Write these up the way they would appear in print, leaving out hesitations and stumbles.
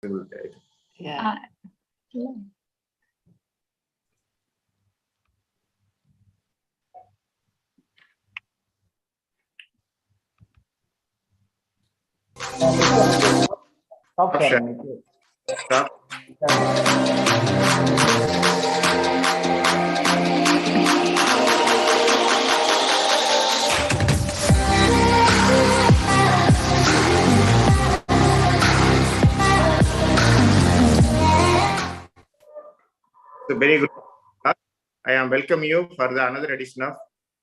Yeah. Stop sharing. Stop. So very good. I am welcome you for the another edition of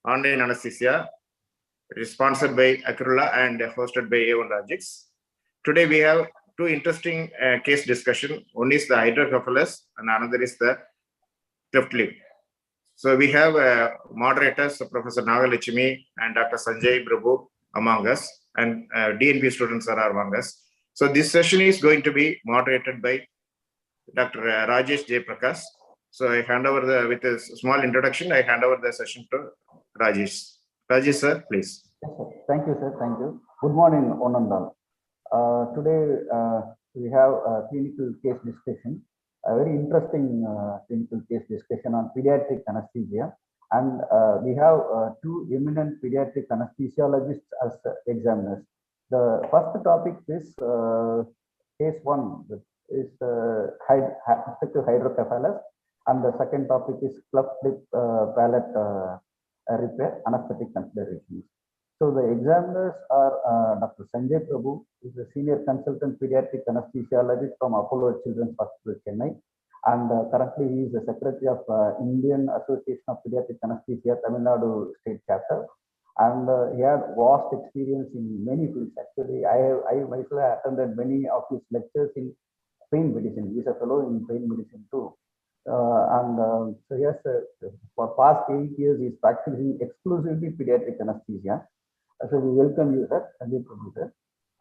Online Anesthesia. It is sponsored by Acrola and hosted by A1 Logics. Today we have two interesting case discussion. One is the hydrocephalus and another is the cleft lip. So we have moderators, Professor Nagalakshmi and Dr. Sanjay Prabhu among us, and DNP students are among us. So this session is going to be moderated by Dr. Rajesh J. Prakash. So I hand over with a small introduction, I hand over the session to Rajesh. Rajesh sir, please. Yes, sir. Thank you, sir. Thank you. Good morning, one and all. Today we have a clinical case discussion, a very interesting clinical case discussion on pediatric anesthesia. And we have two eminent pediatric anesthesiologists as examiners. The first topic is case one, is obstructive hydrocephalus, and the second topic is cleft lip palate repair, anesthetic considerations. So the examiners are Dr. Sanjay Prabhu, who is a senior consultant pediatric anesthesiologist from Apollo Children's Hospital, Chennai, and currently he is the secretary of Indian Association of Pediatric Anesthesia, Tamil Nadu State Chapter, and he had vast experience in many fields. Actually, I myself attended many of his lectures in pain medicine. He is a fellow in pain medicine too. So yes, for past 8 years, he is practicing exclusively pediatric anesthesia. So we welcome you, sir, Sanjay Prabhu, sir.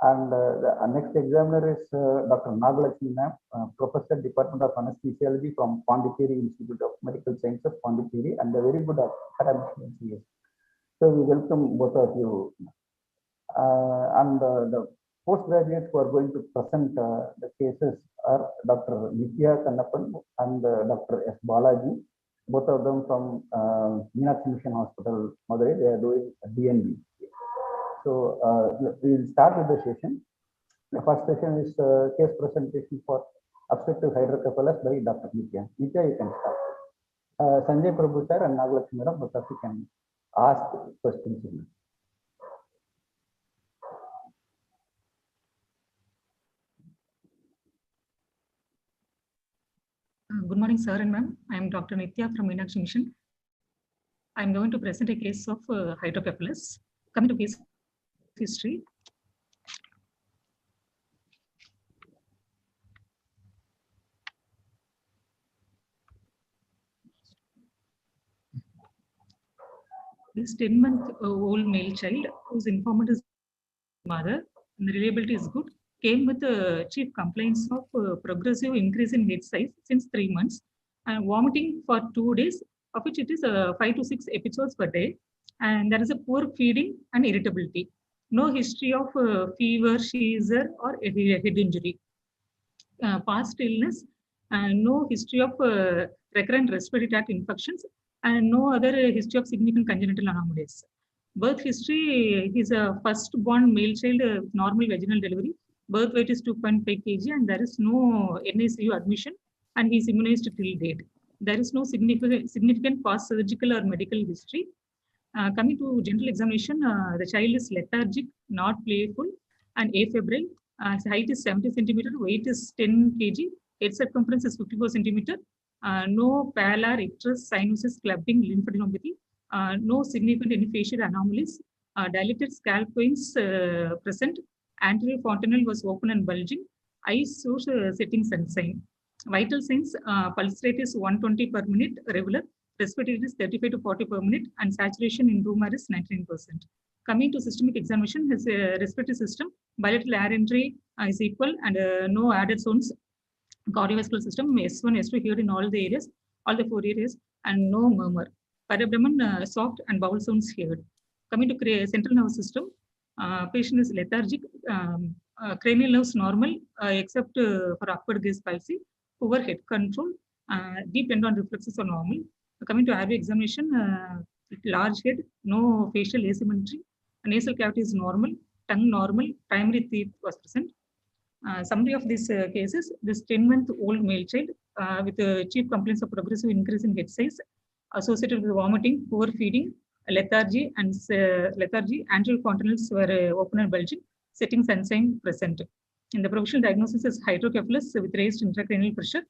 And the next examiner is Dr. Nagalakshmi ma'am, Professor, Department of Anesthesiology from Pondicherry Institute of Medical Sciences, Pondicherry, and a very good academic here. So we welcome both of you. And the postgraduates who are going to present the cases are Dr. Nithya Kannappan and Dr. S. Balaji, both of them from Meenakshi Mission Hospital, Madurai. They are doing DNB. So we will start with the session. The first session is case presentation for obstructive hydrocephalus by Dr. Nithya. Nithya, you can start. Sanjay Prabhu sir and Nagalakshmi madam, both of you can ask questions. Good morning, sir and ma'am. I am Dr. Nithya from Meenakshi Mission. I am going to present a case of hydrocephalus. Coming to case history. This 10-month-old male child, whose informant is mother, and the reliability is good, came with chief complaints of progressive increase in head size since 3 months and vomiting for 2 days, of which it is 5 to 6 episodes per day, and there is a poor feeding and irritability. No history of fever, seizure, or head injury. Past illness, and no history of recurrent respiratory tract infections, and no other history of significant congenital anomalies. Birth history, he's a first-born male child with normal vaginal delivery. Birth weight is 2.5 kg, and there is no NICU admission, and he's immunized till date. There is no significant past surgical or medical history. Coming to general examination, the child is lethargic, not playful, and afebrile. His height is 70 centimeter, weight is 10 kg, head circumference is 54 centimeter. No pallor, icterus, sinuses, clubbing, lymphadenopathy. No significant any facial anomalies. Dilated scalp veins present. Anterior fontanelle was open and bulging. Eyes shows setting sun sign. Vital signs: pulse rate is 120 per minute, regular. Respiratory is 35 to 40 per minute, and saturation in room air is 99%. Coming to systemic examination, his respiratory system, bilateral air entry is equal, and no added zones. Cardiovascular system, S1, S2 here in all the areas, all the 4 areas, and no murmur. Parabdomen soft and bowel sounds here. Coming to central nervous system, patient is lethargic, cranial nerves normal except for upward gaze palsy. Poor head control. Deep tendon reflexes are normal. Coming to airway examination, large head, no facial asymmetry. Nasal cavity is normal. Tongue normal. Primary teeth was present. Summary of these cases: this 10-month-old male child with chief complaints of progressive increase in head size associated with vomiting, poor feeding, lethargy, and anterior fontanelles were open and bulging, setting sunshine present. In the provisional diagnosis is hydrocephalus with raised intracranial pressure,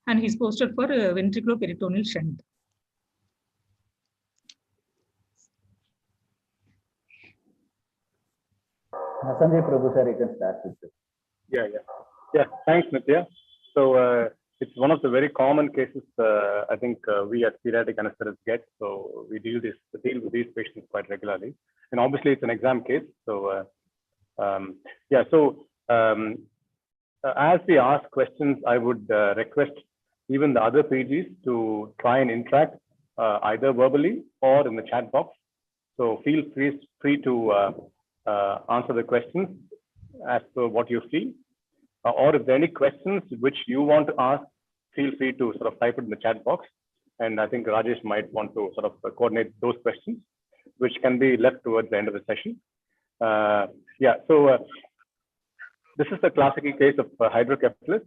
and he is posted for ventriculoperitoneal shunt. Sanjay Prabhu sir, you can start with this. Yeah. Thanks, Nitya. So it's one of the very common cases. I think we as pediatric anesthetists get. So we deal with these patients quite regularly, and obviously it's an exam case. So as we ask questions, I would request even the other PGs to try and interact either verbally or in the chat box. So feel free to answer the questions as per what you see. Or if there are any questions which you want to ask, feel free to sort of type it in the chat box. And I think Rajesh might want to sort of coordinate those questions, which can be left towards the end of the session. This is the classical case of hydrocephalus.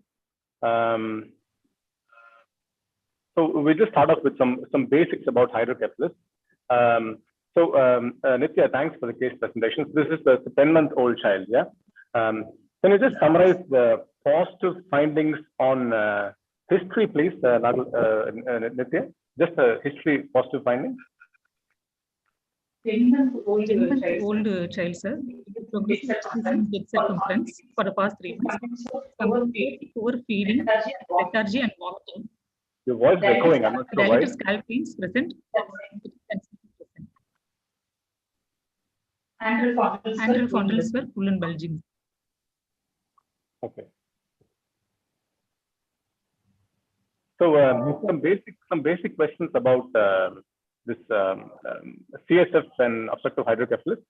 So we just start off with some basics about hydrocephalus. Nitya, thanks for the case presentation. This is the 10-month-old child, yeah? Can you just summarize the positive findings on history, please, Nitya? Just a history, positive findings. 10-month-old child, sir. Progressive head circumference for the past 3 months. Poor feeding, lethargy, and vomiting. Your voice is echoing. I'm not sure why. Dilated scalp veins present. Anterior fontanelles were full and bulging. Okay. So some basic questions about this CSF and obstructive hydrocephalus.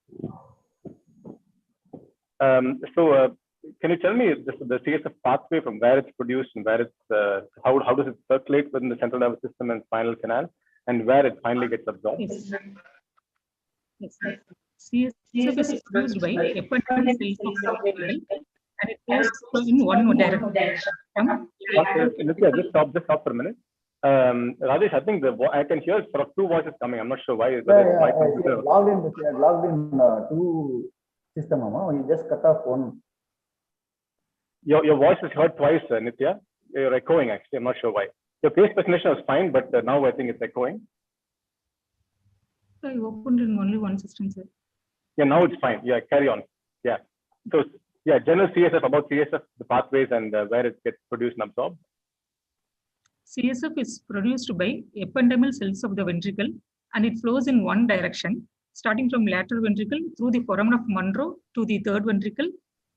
Can you tell me the CSF pathway from where it's produced and where it's how does it circulate within the central nervous system and spinal canal, and where it finally gets absorbed? Yes. CSF is produced by epidermal cells of the brain, and it goes in one direction. Just stop for a minute. Rajesh, I think I can hear sort of two voices coming. I'm not sure why. Logged in two system, you just cut off one. Your voice is heard twice, Nitya. You're echoing, actually. I'm not sure why. Your case presentation was fine, but now I think it's echoing. I opened in only one system, sir. Yeah, now it's fine. Yeah, carry on. Yeah. So, yeah, general CSF, about CSF, the pathways and where it gets produced and absorbed. CSF is produced by ependymal cells of the ventricle, and it flows in one direction, starting from lateral ventricle through the foramen of Monro to the third ventricle,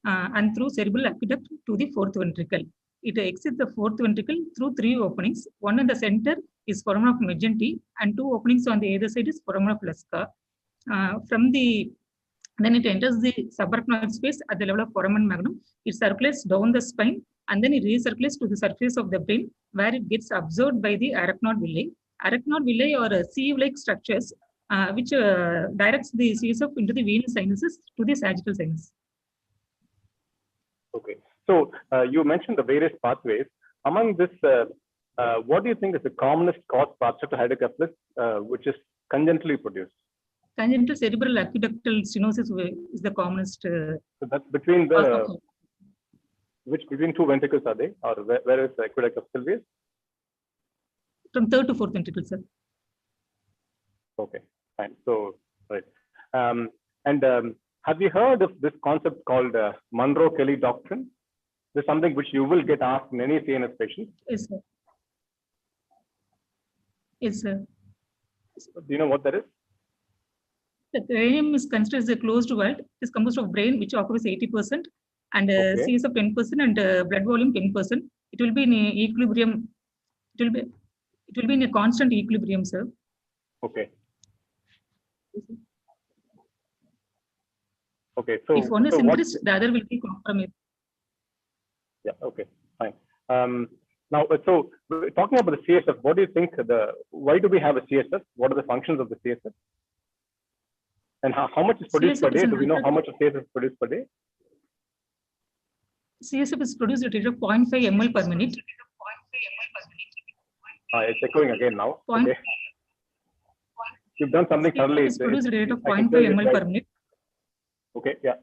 and through cerebral aqueduct to the fourth ventricle. It exits the fourth ventricle through 3 openings. One in the center is foramen of Magenti, and 2 openings on the other side is foramen of Lasca. Then it enters the subarachnoid space at the level of foramen magnum. It circulates down the spine, and then it recirculates to the surface of the brain, where it gets absorbed by the arachnoid villi. Arachnoid villi are sieve-like structures which directs the CSF into the venous sinuses to the sagittal sinus. Okay. So you mentioned the various pathways. Among this, what do you think is the commonest cause for obstructive hydrocephalus, which is congenitally produced? Congenital cerebral aqueductal stenosis is the commonest. So that's between between 2 ventricles are they, or where is the aqueduct of Sylvius? From 3rd to 4th ventricle, sir. Okay, fine. So right. Have you heard of this concept called Monro-Kelly doctrine? This is something which you will get asked in any CNS patient. Yes, sir. Yes, sir. Do you know what that is? The cranium is considered as a closed world. It is composed of brain, which occupies 80%, and CSF 10%, and blood volume 10%. It will be in equilibrium. It will be in a constant equilibrium, sir. Okay. Okay. So if one is so increased, the other will be compromised. Yeah. Okay. Fine. Now, so talking about the CSF, what do you think? Why do we have a CSF? What are the functions of the CSF? And how much is produced per CSF is day? an Do we know how much of CSF is produced per day? CSF is produced at a rate of 0.5 ml per minute. It's echoing again now. Point- Okay. You've done something CSF thoroughly. is produced at a rate of I can 0.5 tell you ml right. per minute. Okay. Yeah.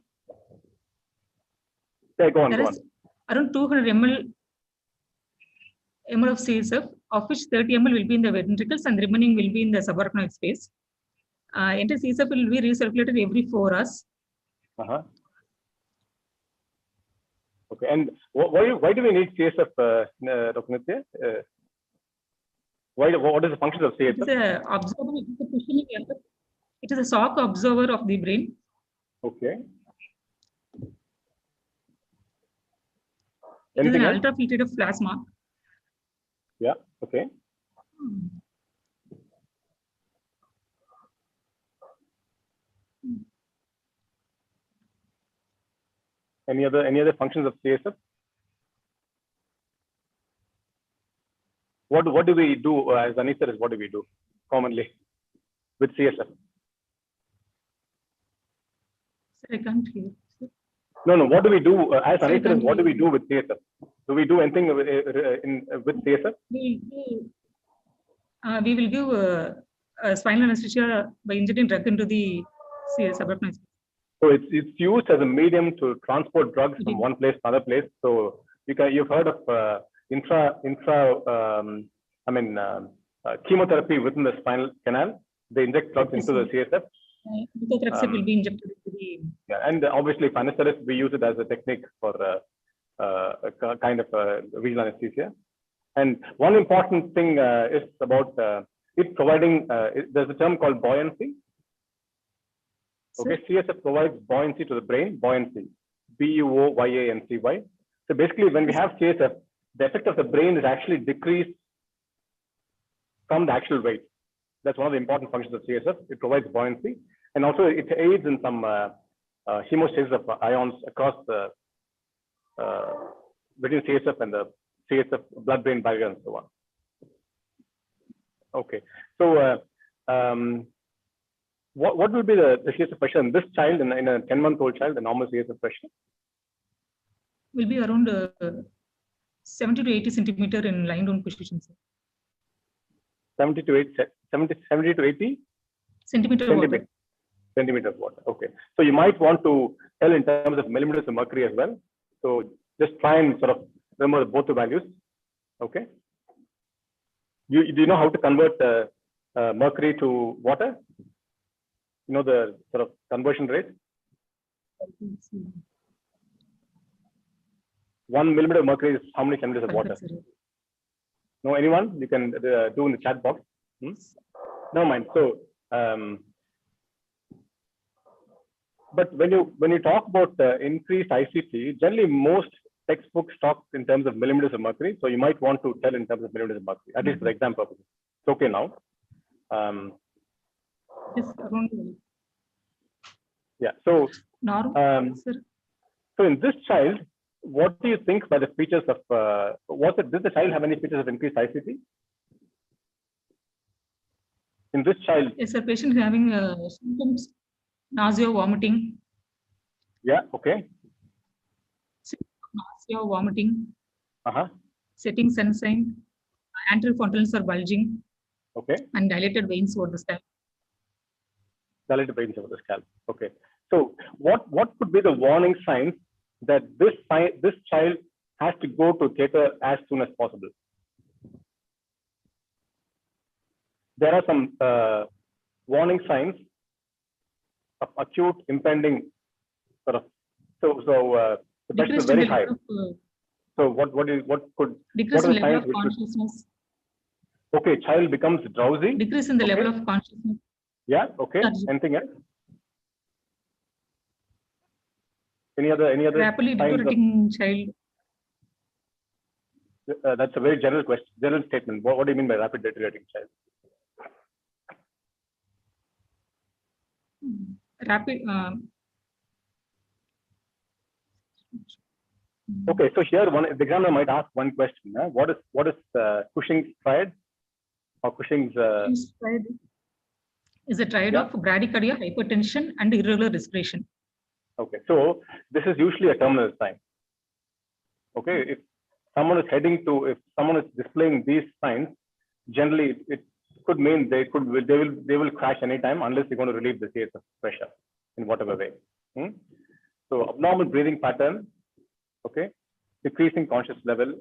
Yeah. Go on. There Go is on. around 200 ml of CSF, of which 30 ml will be in the ventricles and the remaining will be in the subarachnoid space. Entire CSF will be recirculated every 4 hours. Uh-huh. Okay. And why do we need CSF, Dr. Nitya? What is the function of It is CSF? a observer. It is a shock absorber of the brain. Okay. It is an Anything else? ultrafiltrated plasma. Yeah. Okay. Any other functions of CSF? What do we do as anesthetists? What do we do commonly with CSF? Sir, I can't hear. Sir. No. What do we do as Sorry, anesthetists? What do we do with CSF? Do we do anything with CSF? We will give spinal anesthesia by injecting drug into the subarachnoid. So it's used as a medium to transport drugs from one place to another place. So you've heard of chemotherapy within the spinal canal. They inject drugs into the CSF. Methotrexate will be injected into the. Yeah, and obviously, for anesthetists, we use it as a technique for a kind of regional anesthesia. And one important thing is about it providing. There's a term called buoyancy. Okay, CSF provides buoyancy to the brain. Buoyancy, B-U-O-Y-A-N-C-Y. So basically, when we have CSF, the effect of the brain is actually decreased from the actual weight. That's one of the important functions of CSF. It provides buoyancy, and also it aids in some hemostasis of ions across the between CSF and the CSF blood-brain barrier and so on. Okay, so what will be the CSF pressure in this child, in a 10-month-old child, the normal CSF pressure? Will be around 70 to 80 centimeter in lying down position. Sir. 70 to 80 centimeter of water. Okay, so you might want to tell in terms of millimeters of mercury as well. So just try and sort of remember both the values. Okay. Do you know how to convert mercury to water? You know the sort of conversion rate? 1 millimeter of mercury is how many centimeters of water? No, anyone? You can do in the chat box. Never mind. So, but when you talk about increased ICT, generally most textbooks talk in terms of millimeters of mercury. So you might want to tell in terms of millimeters of mercury, at least for exam purposes. It's okay now. Yeah. So, so in this child, what do you think by the features of did the child have any features of increased ICT? In this child, yes, sir. Patient having symptoms, nausea, vomiting. Yeah. Okay. Nausea, vomiting. Setting sun sign. Anterior frontals are bulging. Okay. And dilated veins over the scalp. Dilated veins over the scalp. Okay. So what could be the warning signs that this child has to go to theatre as soon as possible? There are some warning signs of acute impending sort of. So the pressure is very high. So what could decrease in the level of consciousness? Okay, child becomes drowsy. Decrease in the level of consciousness. Yeah. Okay. Anything else? Any other rapidly deteriorating child? That's a very general question, general statement. What do you mean by rapid deteriorating child? Rapid Okay, so here the examiner might ask one question. What is Cushing's triad or Cushing's? Cushing's triad is a triad of bradycardia, hypertension, and irregular respiration. Okay, so this is usually a terminal sign. Okay, if someone is displaying these signs, generally it could mean they will crash anytime unless you're going to relieve the CS of pressure in whatever way. So abnormal breathing pattern, okay, decreasing conscious level,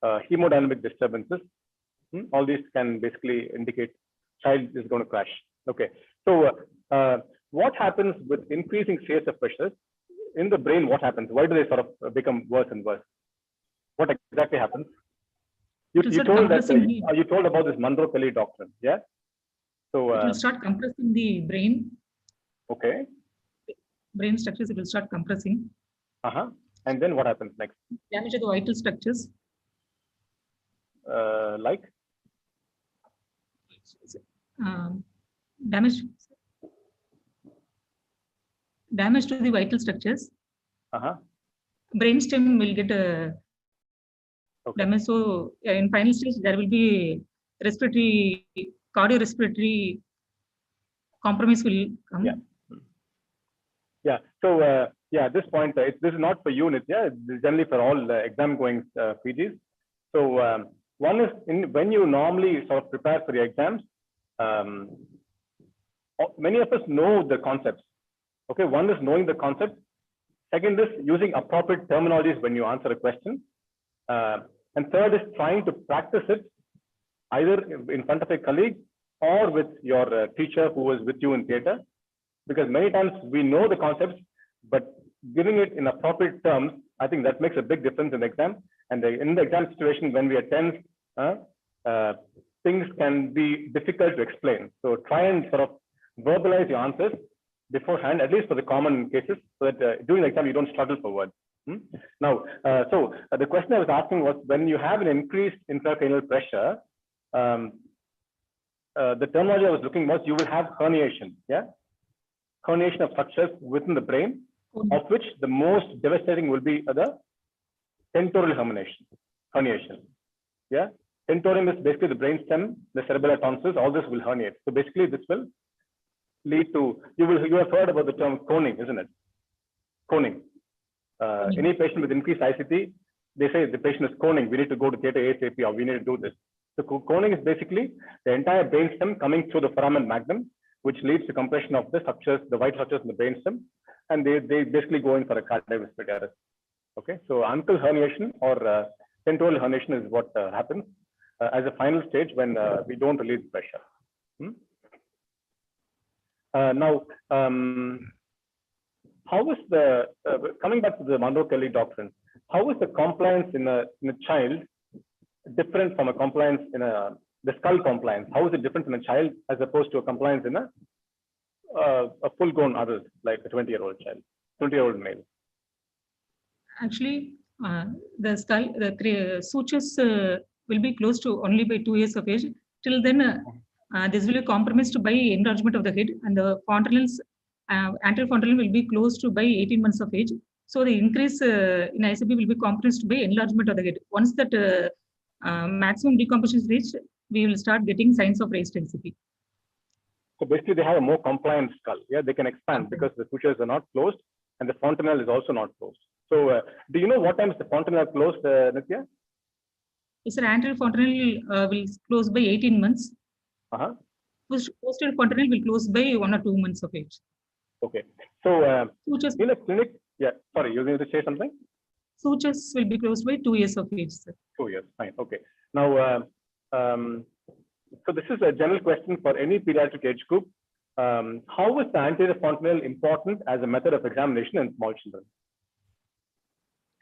hemodynamic disturbances, all these can basically indicate child is going to crash. Okay, so what happens with increasing CSF pressures in the brain? What happens? Why do they sort of become worse and worse? What exactly happens? You told about this Monroe-Kelly doctrine, yeah? So it will start compressing the brain. Okay. Brain structures, it will start compressing. And then what happens next? Damage to the vital structures. Like? Damage to the vital structures. Brainstem will get damage. So in final stage, there will be respiratory, cardiorespiratory compromise will come. Yeah. So at this point, this is not for you, Nitya. This is generally for all exam going PGs. So one is when you normally sort of prepare for your exams, many of us know the concepts. Okay, one is knowing the concept. Second is using appropriate terminologies when you answer a question. And third is trying to practice it either in front of a colleague or with your teacher who was with you in theater. Because many times we know the concepts, but giving it in appropriate terms, I think that makes a big difference in the exam. And in the exam situation, when we are tense, things can be difficult to explain. So try and sort of verbalize your answers beforehand, at least for the common cases, so that during the exam you don't struggle for words. Now, so the question I was asking was, when you have an increased intracranial pressure, the terminology I was looking was you will have herniation, yeah? Herniation of structures within the brain, of which the most devastating will be the tentorial herniation. Yeah, tentorium is basically the brainstem, the cerebellar tonsils, all this will herniate. So basically this will lead to, you have heard about the term coning, isn't it? Coning. Any patient with increased ICT, they say the patient is coning, we need to go to theater ASAP, or we need to do this. So coning is basically the entire brainstem coming through the foramen magnum, which leads to compression of the structures, the white structures in the brainstem, and they basically go in for a cardiac respiratory arrest. Okay, so uncle herniation or tentorial herniation is what happens as a final stage when we don't relieve pressure. Now, how is the coming back to the Monroe-Kelly doctrine? How is the compliance in a child different from a compliance in the skull compliance? How is it different in a child as opposed to a compliance in a full-grown adult, like a 20-year-old child, 20-year-old male? Actually, the skull, the sutures will be closed to only by 2 years of age. Till then, this will be compromised by enlargement of the head, and the fontanelles, anterior fontanelle will be closed to by 18 months of age. So the increase in ICP will be compromised by enlargement of the head. Once that maximum decomposition is reached, we will start getting signs of raised ICP. So basically, they have a more compliant skull. Yeah, they can expand because the sutures are not closed, and the fontanelle is also not closed. So, do you know what time is the fontanelle closed, Nitya? Yes, sir. Anterior fontanelle will close by 18 months. Posterior fontanelle will close by 1 or 2 months of age. Okay. So, sutures, in a clinic, yeah. Sorry, you were going to say something? Sutures will be closed by 2 years of age, sir. 2 years. Fine. Okay. Now, so this is a general question for any pediatric age group. How is the anterior fontanelle important as a method of examination in small children?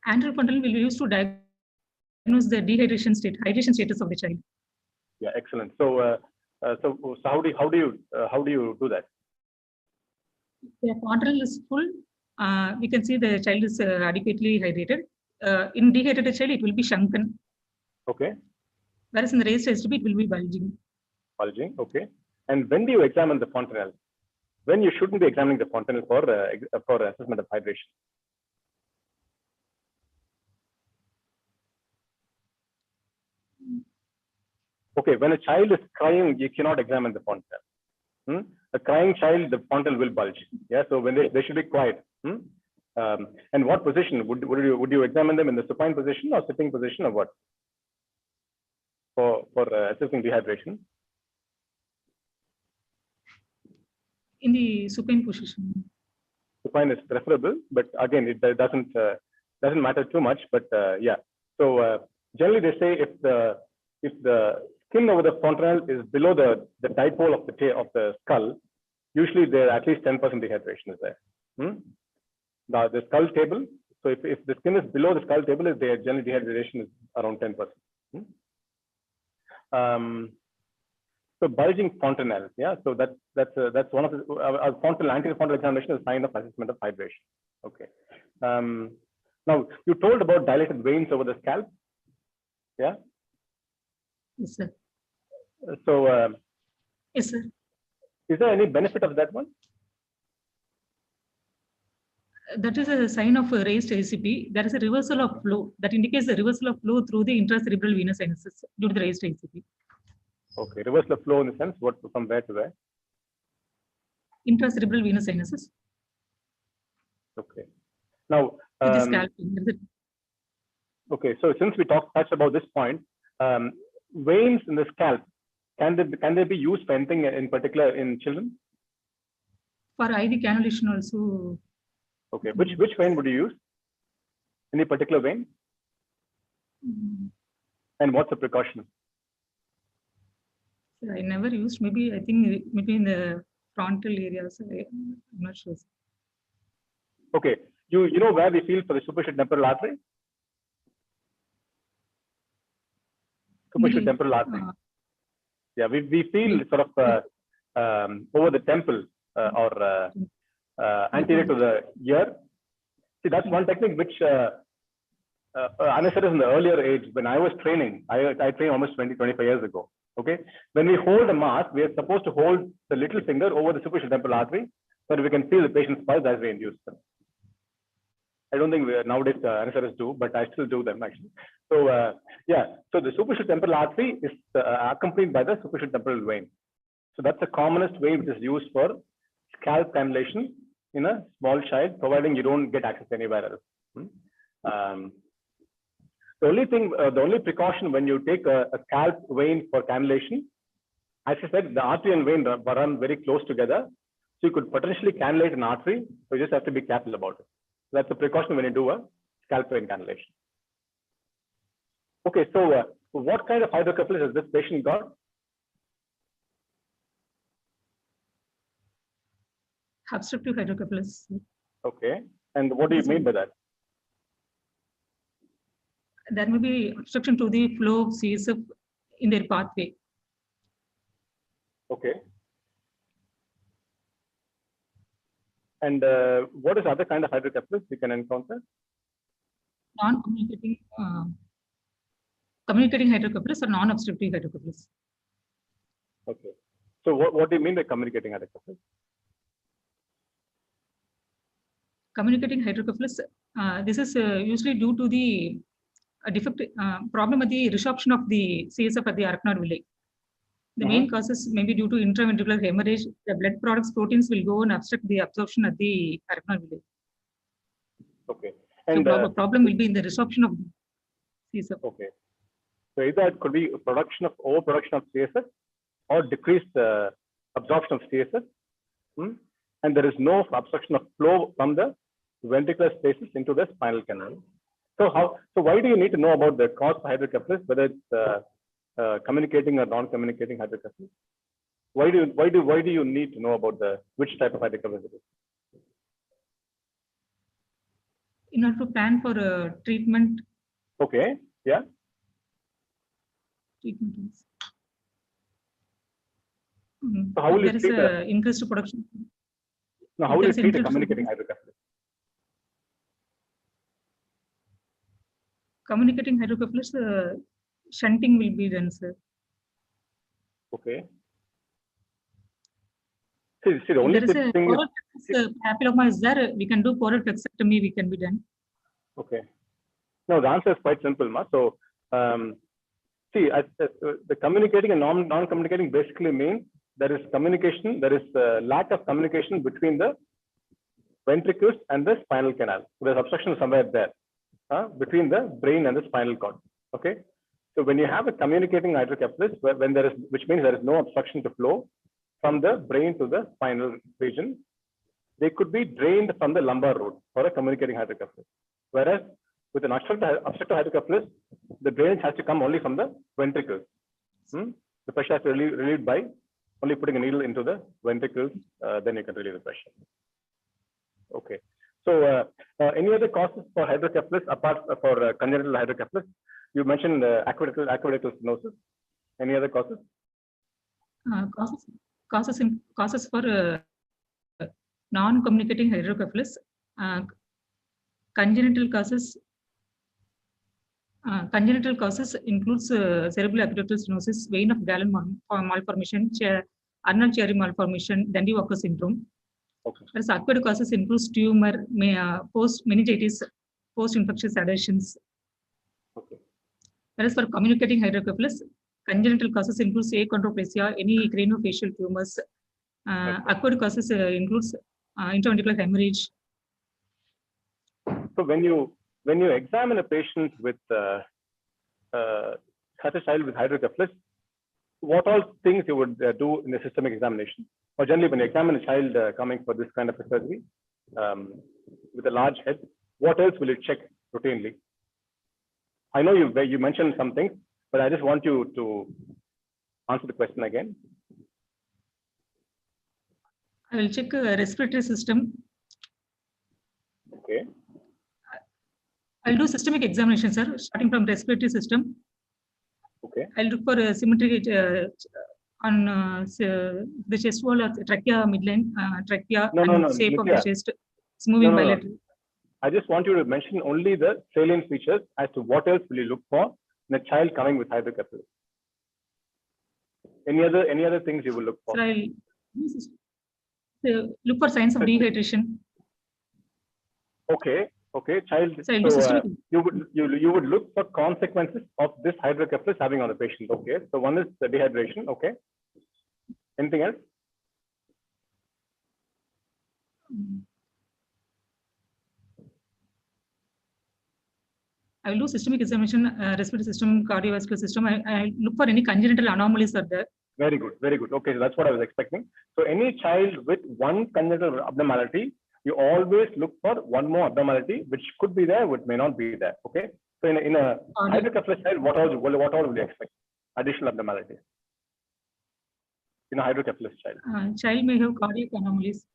Anterior fontanelle will be used to diagnose the hydration status of the child. Yeah, excellent. So, so how do you do that? The fontanelle is full. We can see the child is adequately hydrated. In dehydrated child, it will be shrunken. Okay. Whereas in the raised ICP, it will be bulging. Bulging, okay. And when do you examine the fontanelle? When you shouldn't be examining the fontanelle for assessment of hydration? Okay, when a child is crying, you cannot examine the fontanelle. A crying child, the fontanelle will bulge. Yeah, so when they should be quiet. And what position would you examine them in the supine position or sitting position or what? For assessing dehydration. In the supine position. Supine is preferable, but again, it doesn't matter too much. But yeah, so generally they say if the skin over the fontanelle is below the dipole of the skull, usually there at least 10% dehydration is there. Now the skull table. So if the skin is below the skull table, their general dehydration is around 10%. So bulging fontanelle, yeah. So that's one of the fontanelle anterior fontanelle examination is a sign of assessment of hydration. Okay. Now you told about dilated veins over the scalp, yeah. Yes, sir. So Yes, sir. is there any benefit of that one? That is a sign of a raised ICP. There is a reversal of flow that indicates the reversal of flow through the intracerebral venous sinuses due to the raised ICP. Okay, reversal of flow in the sense what from where to where? Intracerebral venous sinuses. Okay. Now, To the scalp. okay, so since we touched about this point, veins in the scalp, can they be used for anything in particular in children? For IV cannulation also. Okay, which vein would you use? Any particular vein? And what's the precaution? I never used. Maybe I think maybe in the frontal areas. I'm not sure. Okay, you know where we feel for the superficial temporal artery? Superficial temporal artery. Yeah, we feel sort of over the temple or anterior to the ear. See, that's one technique which anesthetists in the earlier age, when I was training, I trained almost 25 years ago. Okay, when we hold a mask, we are supposed to hold the little finger over the superficial temporal artery so that we can feel the patient's pulse as we induce them. I don't think nowadays anesthetists do, but I still do them actually. So yeah, so the superficial temporal artery is accompanied by the superficial temporal vein. So that's the commonest vein which is used for scalp cannulation in a small child, providing you don't get access anywhere else. The only precaution when you take a scalp vein for cannulation, as I said, the artery and vein run very close together. So you could potentially cannulate an artery, so you just have to be careful about it. That's a precaution when you do a scalp vein cannulation. Okay, so what kind of hydrocephalus has this patient got? Obstructive hydrocephalus. Okay, and what do you mean by that? There may be obstruction to the flow of CSF in their pathway. Okay. And what is other kind of hydrocephalus we can encounter? Non-communicating communicating hydrocephalus or non-obstructive hydrocephalus. Okay. So what do you mean by communicating hydrocephalus? Communicating hydrocephalus, this is usually due to the defect problem at the resorption of the CSF at the arachnoid villi. The main causes may be due to intraventricular hemorrhage. The blood products proteins will go and obstruct the absorption at the arachnoid villi. Okay. And so the problem will be in the resorption of CSF. Okay. So either it could be overproduction of CSF or decreased absorption of CSF. And there is no obstruction of flow from the ventricular spaces into the spinal canal. So why do you need to know about the cause of hydrocephalus, whether it's communicating or non-communicating hydrocephalus? Why do you need to know about which type of hydrocephalus it is? In order to plan for a treatment. Okay. Yeah. Treatment. So how will there you is treat a increased production. No, how will you treat a communicating hydrocephalus? Communicating hydrocephalus, shunting will be done, sir. Okay. See, the only there is thing is papilloma is there, we can do choroid plexectomy, we can be done. Okay. No, the answer is quite simple, Ma. So See, the communicating and non-communicating basically means there is communication, there is lack of communication between the ventricles and the spinal canal. There's obstruction somewhere there between the brain and the spinal cord. Okay. So when you have a communicating hydrocephalus, when there is, which means there is no obstruction to flow from the brain to the spinal region, they could be drained from the lumbar root for a communicating hydrocephalus. Whereas with an obstructive hydrocephalus, the drainage has to come only from the ventricles. The pressure has to be relieved by only putting a needle into the ventricles, then you can relieve the pressure. Okay. So any other causes for hydrocephalus apart for congenital hydrocephalus? You mentioned aqueductal stenosis. Any other causes? Causes for non-communicating hydrocephalus. Congenital causes includes cerebral aqueductal stenosis, vein of Galen malformation, ulnar cherry malformation, Dandy Walker syndrome. Okay. Whereas aqueduct causes includes tumor, post meningitis, post-infectious adhesions. Okay. Whereas for communicating hydrocephalus, congenital causes includes achondroplasia, any craniofacial tumors. Aqueduct causes includes intraventricular hemorrhage. So when you examine a patient with such a child with hydrocephalus, what all things you would do in the systemic examination? Or generally, when you examine a child coming for this kind of a surgery with a large head, what else will you check routinely? I know you mentioned some things, but I just want you to answer the question again. I will check respiratory system. Okay. I'll do systemic examination, sir, starting from respiratory system. Okay. I'll look for symmetry on the chest wall of trachea, midline, trachea, and shape of the chest. It's moving bilaterally. I just want you to mention only the salient features as to what else will you look for in a child coming with hydrocephalus. Any other things you will look for? Sir, I'll look for signs of dehydration. Okay. Okay. Child. So you would look for consequences of this hydrocephalus having on the patient. Okay. So one is the dehydration. Okay. Anything else? I will do systemic examination, respiratory system, cardiovascular system. I look for any congenital anomalies are there. Very good, very good. Okay, so that's what I was expecting. So any child with one congenital abnormality, you always look for one more abnormality, which could be there, which may not be there. Okay. So in a hydrocephalus child, what all will you expect? Additional abnormalities in a hydrocephalus child. Child may have cardiac anomalies.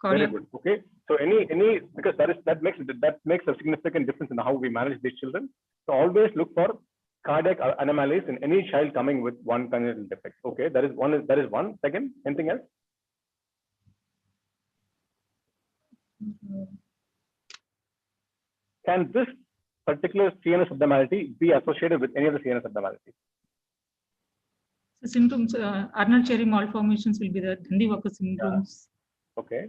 Very good. Okay. So any because that makes a significant difference in how we manage these children. So always look for cardiac anomalies in any child coming with one congenital defect. Okay, that is one. Second, anything else? Can this particular CNS abnormality be associated with any other CNS abnormality? So symptoms, ulnar cherry malformations will be the Dandy Walker syndromes. Okay.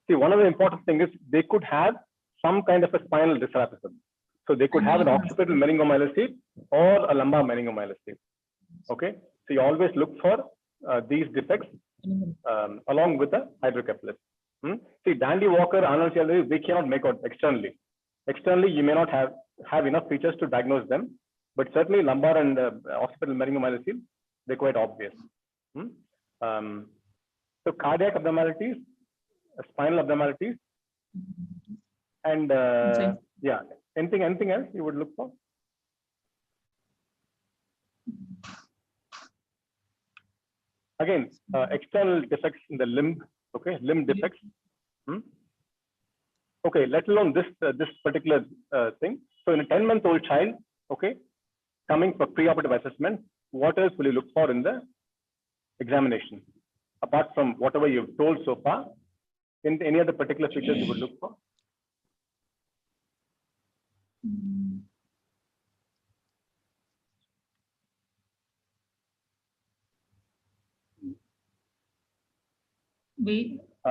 See, one of the important things is they could have some kind of a spinal dysraphism. So they could have an occipital meningomyelocele or a lumbar meningomyelocele. Okay. So you always look for these defects along with the hydrocephalus. See, Dandy Walker, ulnar cherry, we cannot make out externally. Externally, you may not have enough features to diagnose them, but certainly lumbar and occipital meningomyelocele, they're quite obvious. So cardiac abnormalities, spinal abnormalities, and yeah, anything else you would look for? Again, external defects in the limb. Okay, limb defects. Okay, let alone this particular thing. So in a 10-month-old child, okay, coming for preoperative assessment, what else will you look for in the examination apart from whatever you've told so far? Any other particular features you would look for?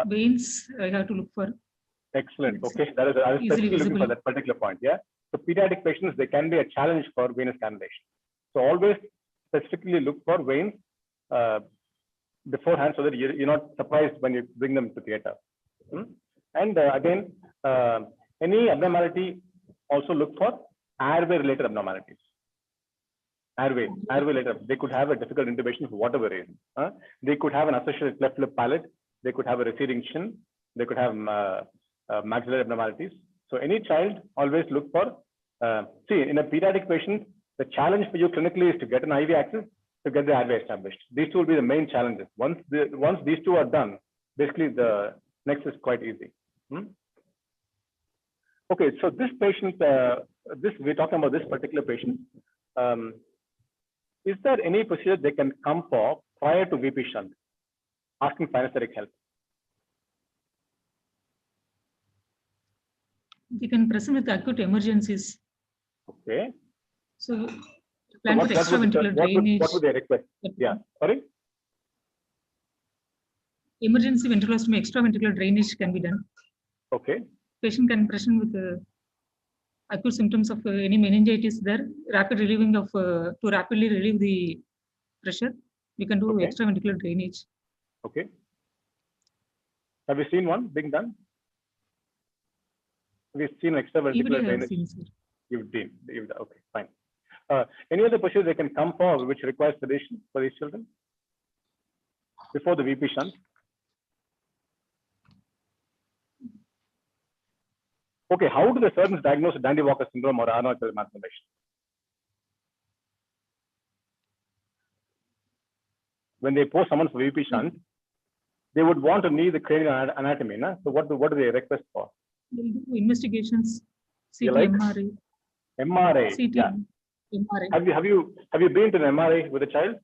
Veins, I have to look for. Excellent. Okay, I was specifically looking for that particular point. Yeah. So pediatric patients, they can be a challenge for venous cannulation. So always specifically look for veins beforehand so that you're not surprised when you bring them to theater. And again, any abnormality, also look for airway related abnormalities. Airway related, they could have a difficult intubation for whatever reason. They could have an associated cleft lip palate, they could have a receding chin, they could have maxillary abnormalities. So any child, always look for, see, in a pediatric patient, the challenge for you clinically is to get an IV access, to get the airway established. These two will be the main challenges. Once these two are done, basically the next is quite easy. Okay, so this patient, we're talking about this particular patient. Is there any procedure they can come for prior to VP shunt, asking for anesthetic help? We can present with acute emergencies. Okay. So, plan for extraventricular drainage. What would they request? Yeah, sorry? Emergency ventriculostomy, extraventricular drainage can be done. Okay. Patient can present with acute symptoms of any meningitis there, rapid relieving of, to rapidly relieve the pressure. We can do extraventricular drainage. Okay. Have you seen one being done? Have you seen extraventricular drainage? You've seen. Okay, fine. Any other procedure they can come for which requires sedation for these children before the VP shunt? Okay, how do the surgeons diagnose Dandy-Walker syndrome or Arnold malformation? When they post someone for VP shunt, they would want to need the cranial anatomy. No? So what do they request for? Investigations, CT, like? MRI. MRI. CT, yeah. MRI. Have you been to an MRI with a child?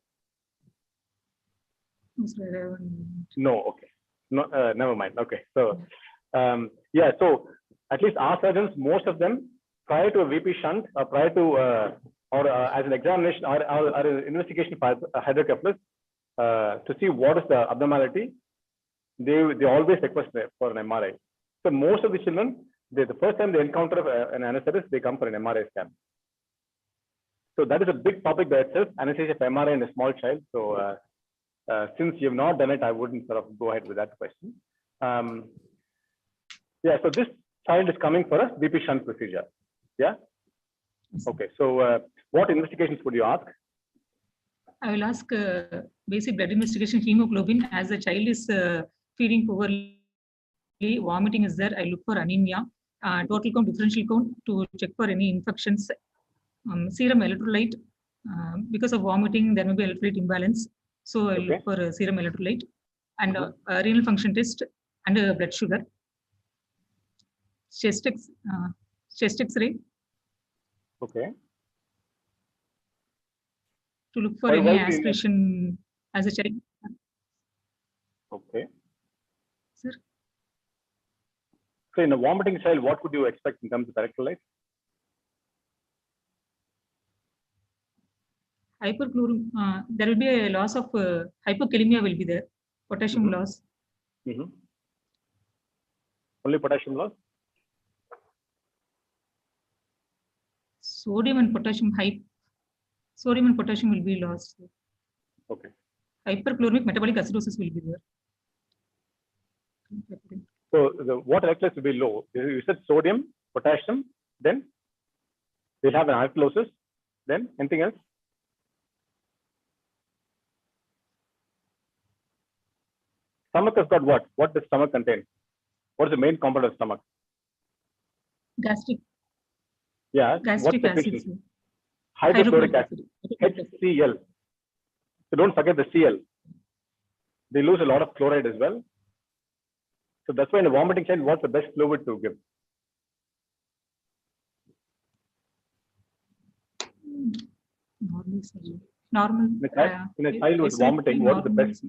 No. Okay. No. Never mind. Okay. So yeah. So at least our surgeons, most of them, prior to a VP shunt, prior to as an examination or an investigation for hydrocephalus, to see what is the abnormality, they always request for an MRI. So most of the children, the first time they encounter an anesthetist, they come for an MRI scan. So that is a big topic by itself, anesthesia for MRI in a small child. So since you've not done it, I wouldn't sort of go ahead with that question. Yeah, so this child is coming for a VP shunt procedure. Yeah. Okay. So what investigations would you ask? I will ask basic blood investigation, hemoglobin. As the child is feeding poorly, vomiting is there, I look for anemia, total count, differential count to check for any infections, serum electrolyte. Because of vomiting, there may be electrolyte imbalance. So I look for serum electrolyte and renal function test and blood sugar. Chest X-ray. Okay. To look for any aspiration as a child. Okay. Sir. So in a vomiting child, what would you expect in terms of electrolytes? Hyperchlorine, there will be a loss of hypokalemia will be there. Potassium loss. Only potassium loss? Sodium and potassium will be lost. Okay. Hyperchloremic metabolic acidosis will be there. So what electrolytes will be low? You said sodium, potassium, then they'll have an alkalosis, then anything else? Stomach has got what? What does stomach contain? What is the main component of stomach? Gastric. Yeah. Gastric acid. Hydrochloric acid. HCl. So don't forget the Cl. They lose a lot of chloride as well. So that's why in a vomiting child, what's the best fluid to give? Normal. In a child with vomiting, what is the best?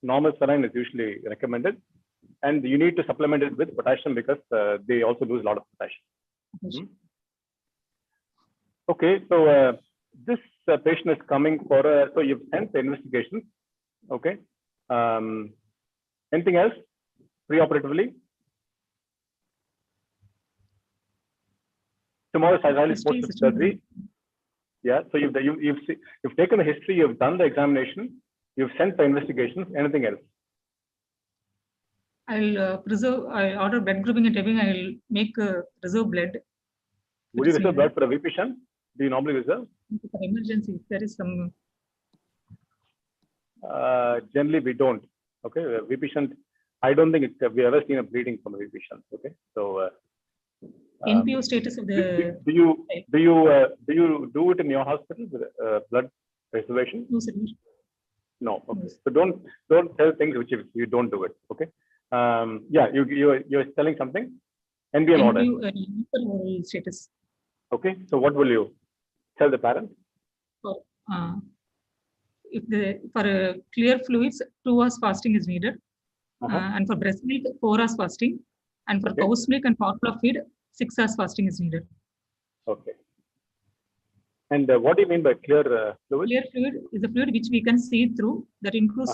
Normal saline is usually recommended, and you need to supplement it with potassium because they also lose a lot of potassium. Okay, so this patient is coming for so you've sent the investigation. Okay. Anything else preoperatively? Tomorrow child is History, supposed to surgery. Yeah, so you've taken the history, you've done the examination, you've sent the investigations. Anything else? I'll order blood grouping and everything. I'll make reserve blood. Would you reserve blood for a VP shunt? Do you normally reserve? For emergency, if there is some. Generally, we don't. Okay, VP shunt. I don't think we ever seen a bleeding from a VP shunt. Okay, so NPO status of the. Do you do it in your hospital with blood reservation? No, sir. No. Okay. So don't tell things which you don't do it. Okay. Yeah, you're telling something. NBM order. NPO status. Okay. So what will you tell the parent? If for clear fluids, 2 hours fasting is needed, and for breast milk 4 hours fasting, and for cow's milk and formula feed 6 hours fasting is needed. Okay. And what do you mean by clear fluid? Clear fluid is the fluid which we can see through. That includes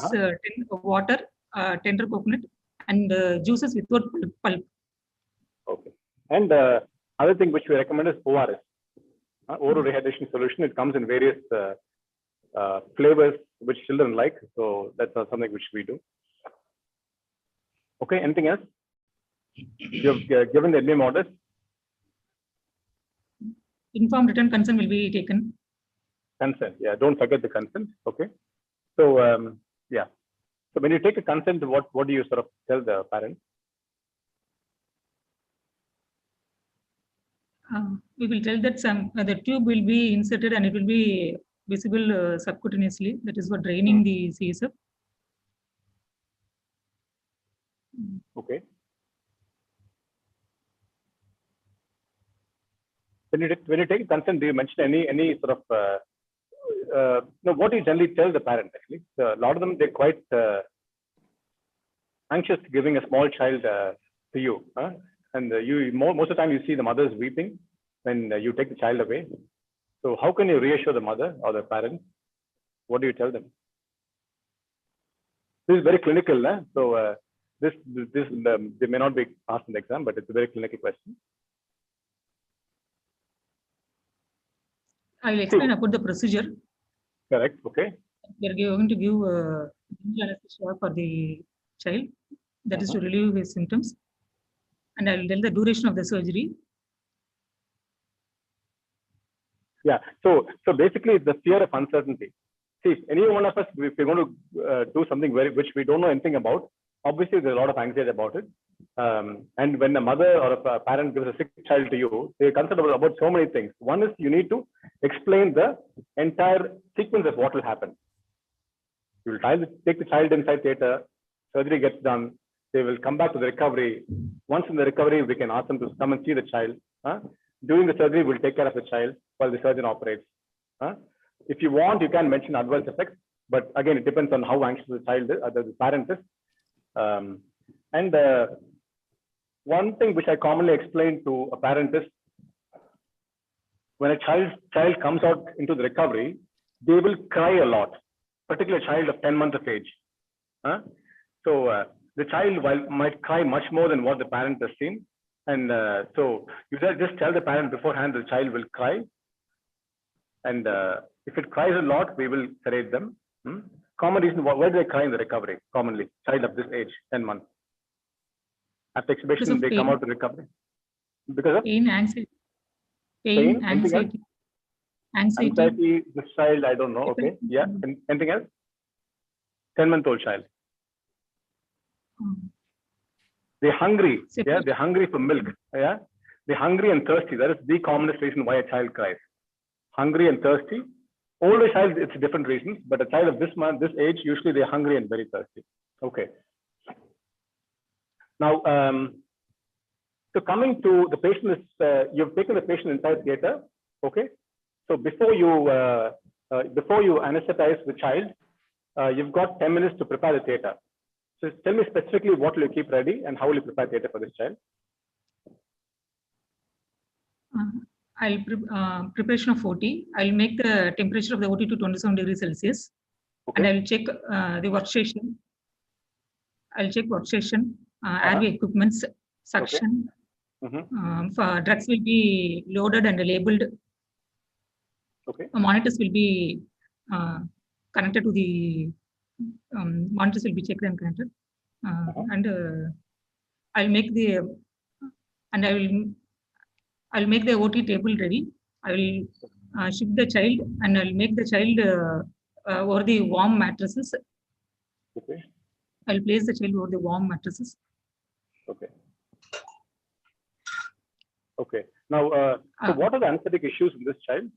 water, tender coconut, and juices without pulp. Okay. And other thing which we recommend is ORS, oral rehydration solution. It comes in various flavors which children like. So that's something which we do. Okay. Anything else? You have given the NBM orders. Informed written consent will be taken. Consent. Yeah. Don't forget the consent. Okay. So yeah. So when you take a consent, what do you sort of tell the parent? We will tell that the tube will be inserted and it will be visible subcutaneously. That is for draining the CSF. Okay. When you take consent, do you mention any sort of no? What do you generally tell the parent? Actually, a lot of them, they're quite anxious giving a small child to you, and most of the time you see the mothers weeping when you take the child away. So how can you reassure the mother or the parent? What do you tell them? This is very clinical, so this they may not be asked in the exam, but it's a very clinical question. I'll explain about the procedure. Correct. Okay. We are going to give anesthesia for the child. That is to relieve his symptoms. And I will tell the duration of the surgery. Yeah. So basically, it's the fear of uncertainty. See, any one of us, if we're going to do something which we don't know anything about, obviously there's a lot of anxiety about it. And when a mother or a parent gives a sick child to you, they're concerned about so many things. One is you need to explain the entire sequence of what will happen. You will take the child inside theater, surgery gets done, they will come back to the recovery. Once in the recovery, we can ask them to come and see the child. During the surgery, we'll take care of the child while the surgeon operates. If you want, you can mention adverse effects, but again, it depends on how anxious the child is, the parent is. And one thing which I commonly explain to a parent is, when a child comes out into the recovery, they will cry a lot, particularly a child of 10 months of age. So the child might cry much more than what the parent has seen. And so you just tell the parent beforehand the child will cry. And if it cries a lot, we will sedate them. Common reason, why do they cry in the recovery? Commonly, child of this age, 10 months. After exhibition, they come out to recovery. Because of pain, anxiety. Pain, anxiety. Anxiety, this child, I don't know. Okay. Yeah. Anything else? 10-month-old child. They're hungry. Yeah. They're hungry for milk. Yeah. They're hungry and thirsty. That is the commonest reason why a child cries. Hungry and thirsty. Older child, it's different reasons, but a child of this age, usually they're hungry and very thirsty. Okay. Now, so coming to the patient is, you've taken the patient inside theater. Okay. So before you anesthetize the child, you've got 10 minutes to prepare the theater. So tell me specifically what will you keep ready and how will you prepare theater for this child? I'll preparation of OT. I'll make the temperature of the OT to 27 degrees Celsius. Okay. And I'll check the workstation. I'll check workstation, airway equipments, suction, For drugs will be loaded and labeled. Okay. Monitors will be connected to the monitors will be checked and connected. And I'll make the I'll make the OT table ready. I will shift the child and I'll make the child over the warm mattresses. Okay. I'll place the child over the warm mattresses. Okay. Okay. Now, so what are the anesthetic issues in this child?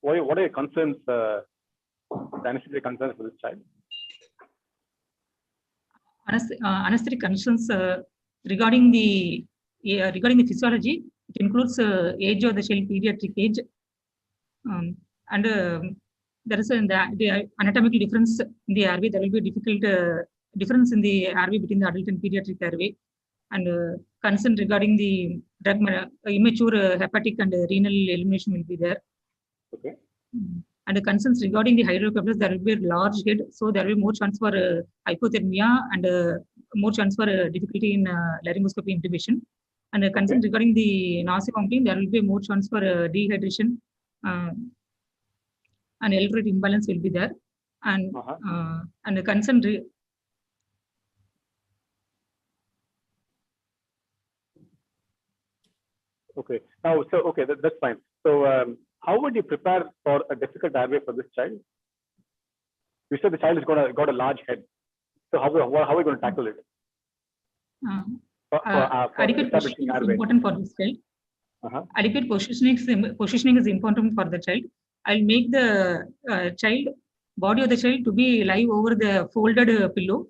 What are your concerns, the anesthetic concerns for this child? Anesthetic concerns regarding the physiology, it includes age of the child, pediatric age, and there is the anatomical difference in the airway. There will be a difficult difference in the airway between the adult and pediatric airway, and concern regarding the drug immature hepatic and renal elimination will be there. Okay. And the concerns regarding the hydrocephalus, there will be a large head, so there will be more chance for hypothermia and more chance for difficulty in laryngoscopy intubation. And the concern regarding the nausea vomiting, there will be more chance for dehydration and electrolyte imbalance will be there. And and the concern. Okay. Now, so okay, that's fine. So, how would you prepare for a difficult airway for this child? You said the child has got a large head. So how are we going to tackle it? Adequate positioning is important for this child. Adequate positioning is important for the child. I'll make the body of the child to be lie over the folded pillow.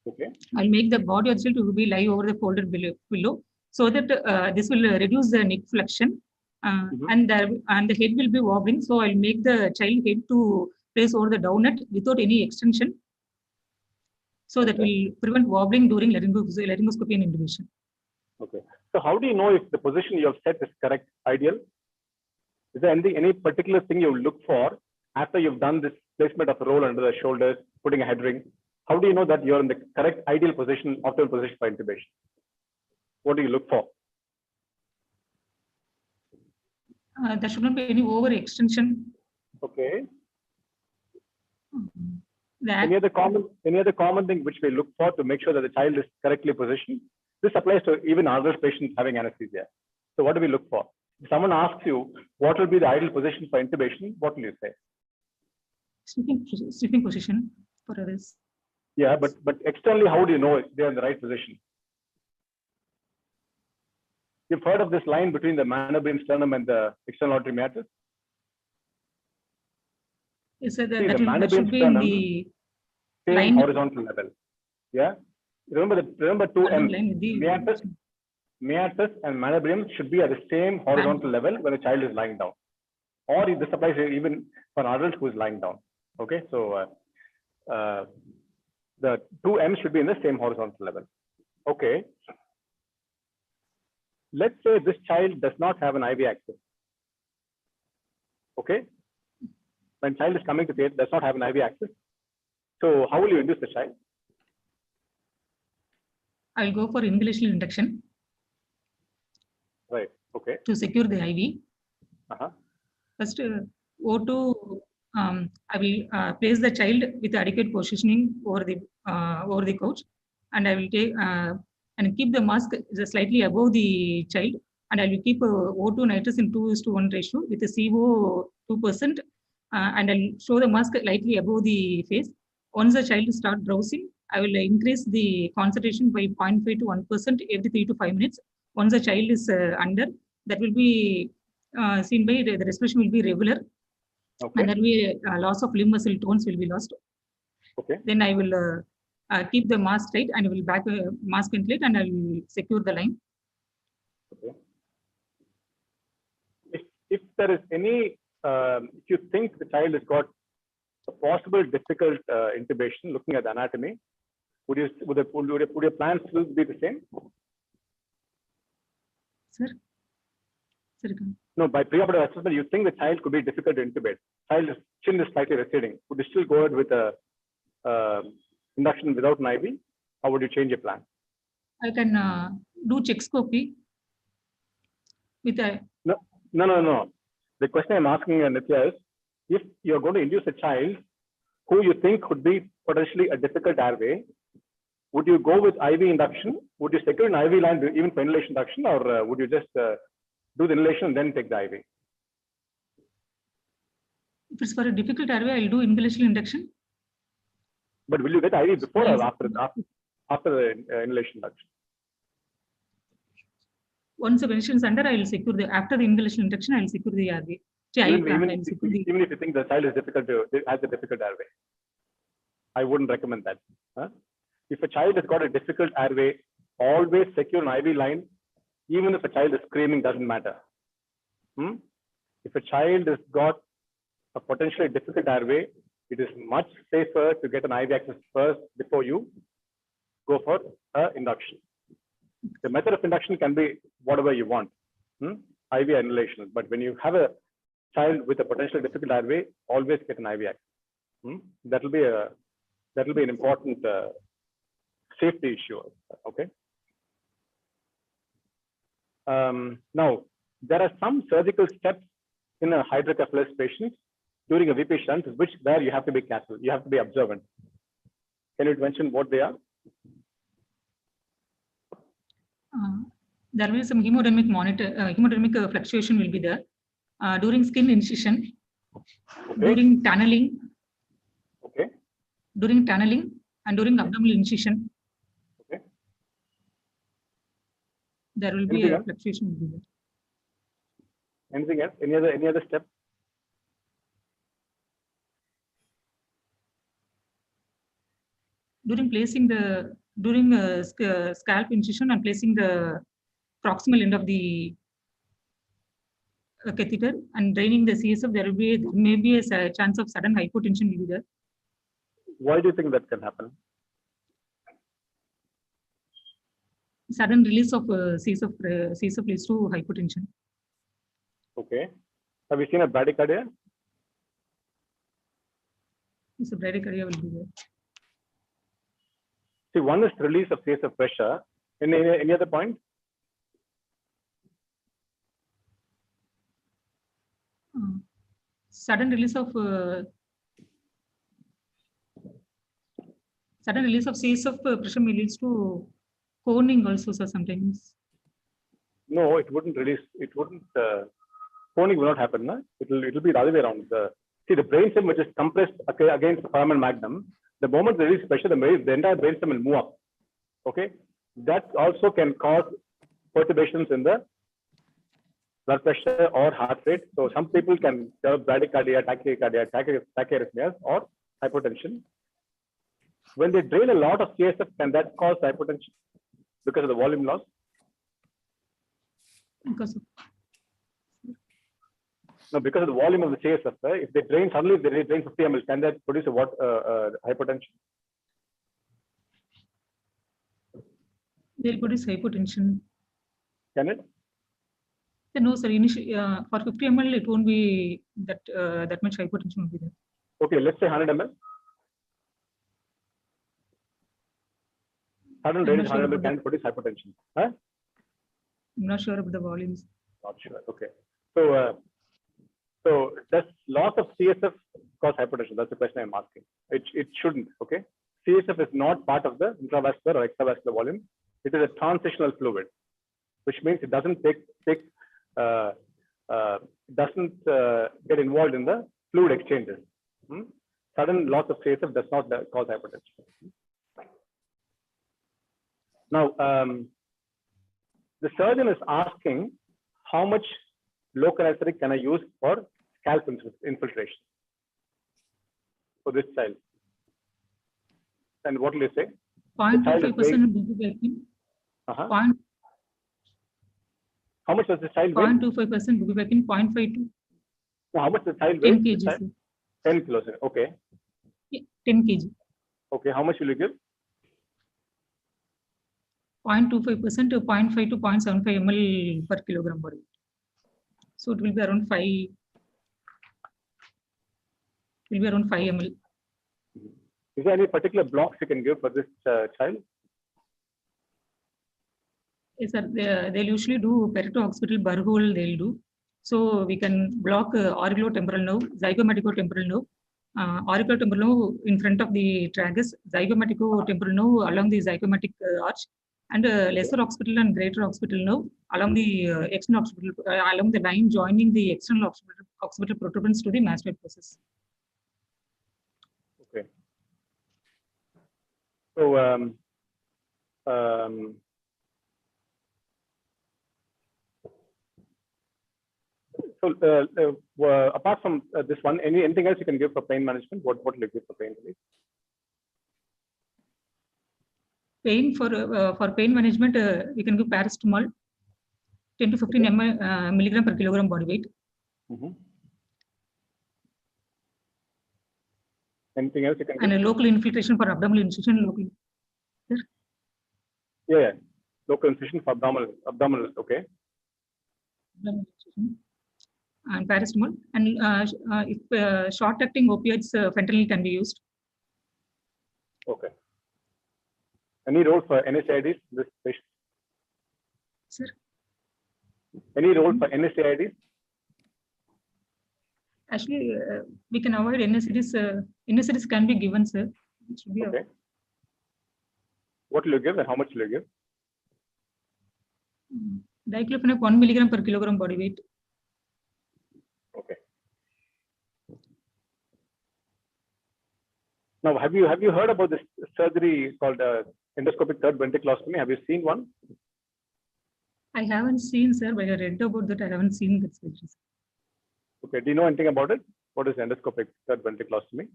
Okay. I'll make the body of the child to be lie over the folded pillow, so that this will reduce the neck flexion, and the head will be wobbling. So I'll make the child head to place over the downnet without any extension, so that will prevent wobbling during laryngoscopy and intubation. Okay. So how do you know if the position you have set is correct, ideal? Is there any particular thing you look for after you've done this placement of a roll under the shoulders, putting a head ring? How do you know that you're in the correct, ideal position, optimal position for intubation? What do you look for? There should not be any over extension. Okay. Any other common thing which we look for to make sure that the child is correctly positioned? This applies to even adult patients having anesthesia. So what do we look for? If someone asks you what will be the ideal position for intubation, what will you say? Sleeping position for others. Yeah, but externally, how do you know if they're in the right position? You've heard of this line between the manubrium sternum and the external auditory meatus? Yes, sir, that should be in the same line, horizontal level. Yeah. Remember two M's. Meatus and manubrium should be at the same horizontal level when the child is lying down. Or this applies even for an adult who is lying down. Okay, so the two M's should be in the same horizontal level. Okay. Let's say this child does not have an IV access. Okay. When child is coming to theatre, does not have an IV access. So how will you induce the child? I'll go for inhalational induction. Right. Okay. To secure the IV. First, O2. I will place the child with adequate positioning over the couch, and I will take and keep the mask slightly above the child, and I will keep O2 nitrous in 2:1 ratio with a CO 2%, and I'll show the mask lightly above the face. Once the child starts drowsing, I will increase the concentration by 0.5 to 1% every 3 to 5 minutes. Once the child is under, that will be seen by the respiration will be regular. Okay. And there will be loss of limb muscle tones will be lost. Okay. Then I will keep the mask tight and I will back mask ventilate and I will secure the line. Okay. If there is any, if you think the child has got a possible difficult intubation, looking at the anatomy, would your plans still be the same? Sir? No, by preoperative assessment, you think the child could be difficult to intubate. Child's chin is slightly receding. Would you still go ahead with a induction without an IV, or would you change your plan? I can do chexoscopy. with a No. The question I'm asking, Nitya, is if you're going to induce a child who you think could be potentially a difficult airway, would you go with IV induction? Would you secure an IV line even for inhalation induction, or would you just do the inhalation and then take the IV? If it's for a difficult airway, I'll do inhalation induction. But will you get IV before or after the inhalation induction? Once the ventilation is under, I will secure the after the inhalation induction. I will secure the airway. Even if you think the child is has a difficult airway, I wouldn't recommend that. Huh? If a child has got a difficult airway, always secure an IV line. Even if a child is screaming, doesn't matter. If a child has got a potentially difficult airway, it is much safer to get an IV access first before you go for induction. The method of induction can be whatever you want, IV inhalation. But when you have a child with a potentially difficult airway, always get an IV access. That will be an important safety issue. Okay. Now, there are some surgical steps in a hydrocephalus patient during a VP shunt, where you have to be careful. You have to be observant. Can you mention what they are? There will be some hemodynamic monitor, hemodynamic fluctuation will be there during skin incision, during tunneling, during tunneling, and during abdominal incision. There will be a fluctuation. Will be there. Anything else? Any other step? During placing scalp incision and placing the proximal end of the catheter and draining the CSF, there may be a chance of sudden hypotension will be there. Why do you think that can happen? Sudden release of CSF leads to hypotension. Okay. Have you seen a bradycardia? Yes, a bradycardia will be there. See, one is release of CSF pressure. Any other point? Sudden release of CSF pressure may leads to coning also, sir, sometimes. No, it wouldn't release. It wouldn't. Coning will not happen. No? It will be the other way around. See, the brainstem which is compressed against the foramen magnum, the moment they release pressure, the entire brainstem will move up. Okay, that also can cause perturbations in the blood pressure or heart rate. So some people can develop bradycardia, tachycardia, tachyarrhythmias, or hypotension. When they drain a lot of CSF, can that cause hypotension because of the volume loss? No, because of the volume of the CSF. If they drain suddenly, if they drain 50 ml, can that produce a hypotension? They'll produce hypotension. Can it? No, sir. Initially, for 50 ml, it won't be that that much hypotension will be there. Okay, let's say 100 ml. Sudden drainage 100 ml can produce hypotension. Huh? I'm not sure about the volumes. Not sure. Okay. So does loss of CSF cause hypotension? That's the question I'm asking. It shouldn't. Okay. CSF is not part of the intravascular or extravascular volume. It is a transitional fluid, which means it doesn't get involved in the fluid exchanges. Sudden loss of CSF does not cause hypotension. Now, the surgeon is asking how much local anesthetic can I use for scalp infiltration for this child? And what will you say? 0.25% bupivacaine. How much does the child weigh? 0.25% bupivacaine, 0.5 to. How much does the child weigh? 10 kg. 10 kilos. Okay. 10 kg. Okay. How much will you give? 0.25% to 0.5 to 0.75 ml per kilogram body. So it will be around 5. Will be around 5 ml. Is there any particular blocks you can give for this child? Yes, sir. They'll usually do perithooccipital burr hole. They'll do. So we can block auriculotemporal nerve, zygomaticotemporal nerve, auriculotemporal nerve in front of the tragus, zygomaticotemporal nerve along the zygomatic arch, and lesser occipital and greater occipital nerve along the external occipital, along the line joining the external occipital protuberance to the mastoid process. Okay. So apart from this one, anything else you can give for pain management? What will you give for pain relief? Pain for pain management, we can give paracetamol, 10 to 15 milligram per kilogram body weight. Anything else you can give? And a local infiltration for abdominal incision. Yeah. Local incision for abdominal. Okay. And paracetamol, and if short-acting opioids, fentanyl can be used. Okay. Any role for NSAIDs in this patient? Sir? Any role for NSAIDs? Actually, we can avoid NSAIDs. NSAIDs can be given, sir. It should be okay. What will you give and how much will you give? Diclofenac 1 milligram per kilogram body weight. Okay. Now, have you heard about this surgery called endoscopic third ventriculostomy? Have you seen one? I haven't seen, sir, but I read about that. I haven't seen that surgery. Okay. Do you know anything about it? What is endoscopic third ventriculostomy?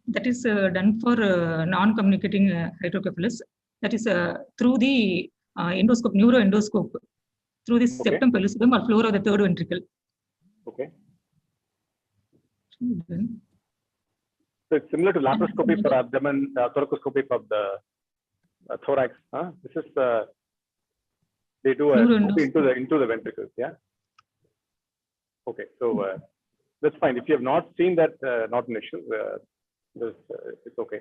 That is done for non-communicating hydrocephalus. That is through the endoscope, neuroendoscope, through the septum pellucidum or floor of the third ventricle. Okay. So it's similar to laparoscopy for abdomen, thoracoscopy for the thorax. This is they do a into the ventricles. Yeah. Okay. So that's fine. If you have not seen that, not an issue. It's okay.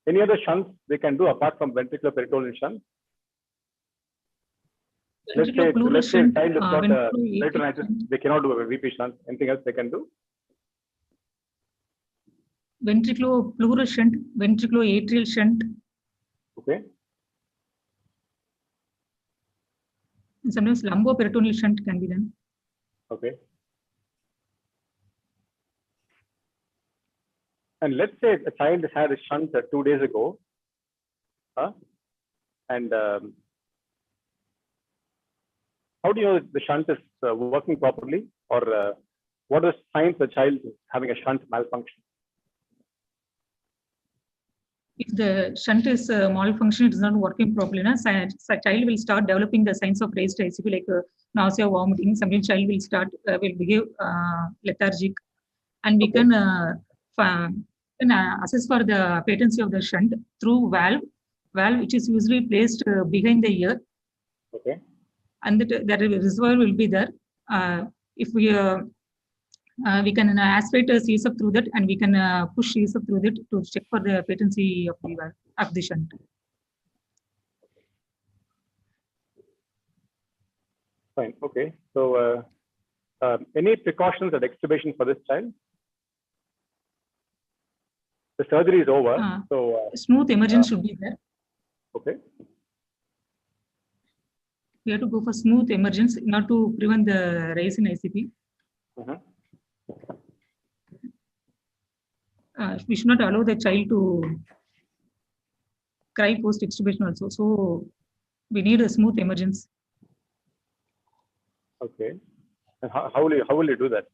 Any other shunts they can do apart from ventricular peritoneal shunt? Let's say child has got peritonitis, they cannot do a VP shunt. Anything else they can do? Ventriculopleural shunt, ventriculoatrial shunt. Okay. And sometimes lumboperitoneal shunt can be done. Okay. And let's say a child has had a shunt 2 days ago, and how do you know the shunt is working properly, or what are the signs the child is having a shunt malfunction? If the shunt is malfunction, it is not working properly, child will start developing the signs of raised ICP like nausea, vomiting. Sometimes child will start will behave lethargic, and we can assess for the patency of the shunt through valve which is usually placed behind the ear. Okay. And that reservoir will be there. If we can aspirate CSF through that, and we can push CSF through that to check for the patency of the shunt. Fine. Okay. So, any precautions at extubation for this child? The surgery is over. So smooth emergence should be there. Okay. We have to go for smooth emergence in order to prevent the rise in ICP. We should not allow the child to cry post extubation also. So we need a smooth emergence. Okay. And how will you do that?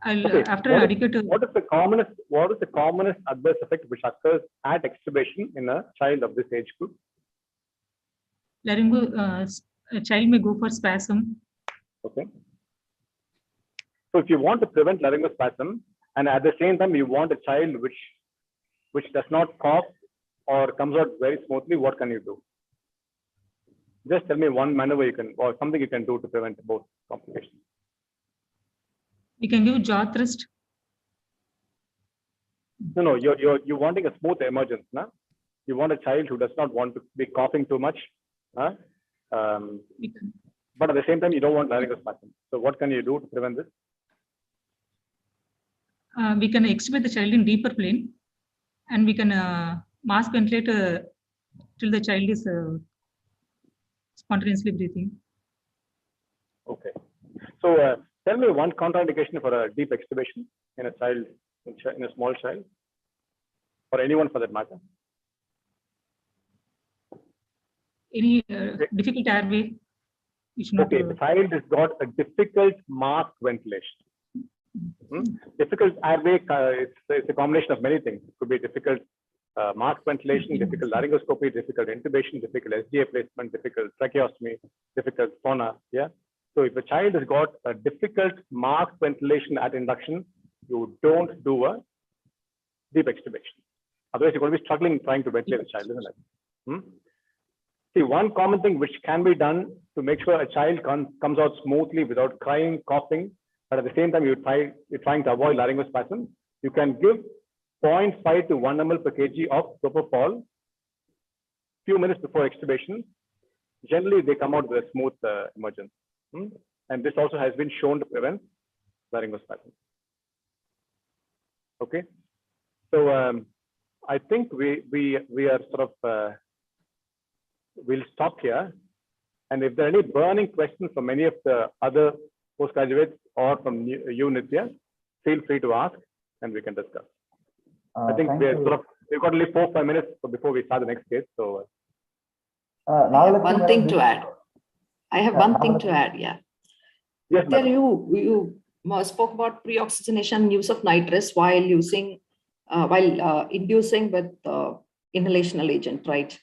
After adequate. What is the commonest adverse effect which occurs at extubation in a child of this age group? A child may go for spasm. Okay. So if you want to prevent laryngospasm, and at the same time you want a child which does not cough or comes out very smoothly, what can you do? Just tell me one maneuver you can, or something you can do to prevent both complications. We can give jaw thrust. No, you're wanting a smooth emergence, no? You want a child who does not want to be coughing too much, but at the same time, you don't want laryngospasm. So what can you do to prevent this? We can extubate the child in deeper plane, and we can mask ventilate till the child is spontaneously breathing. Okay. So tell me one contraindication for a deep extubation in a child, in a small child, or anyone for that matter. Any difficult airway? Okay, the child has got a difficult mask ventilation. Difficult airway, it's a combination of many things. It could be difficult mask ventilation, difficult laryngoscopy, difficult intubation, difficult SGA placement, difficult tracheostomy, difficult fauna. Yeah. So if a child has got a difficult mask ventilation at induction, you don't do a deep extubation. Otherwise, you're going to be struggling trying to ventilate the child, isn't it? See, one common thing which can be done to make sure a child comes out smoothly without crying, coughing, but at the same time you're trying to avoid laryngospasm, you can give 0.5 to 1 ml per kg of propofol few minutes before extubation. Generally, they come out with a smooth emergence. And this also has been shown to prevent laryngospasm. Okay. So I think we are sort of, we'll stop here. And if there are any burning questions from any of the other postgraduates or from you, Nitya, feel free to ask and we can discuss. I think we've got only 4-5 minutes before we start the next case. So one thing to add. I have one thing to add. Yeah. Yes, you spoke about pre-oxygenation use of nitrous while using inducing with inhalational agent, right?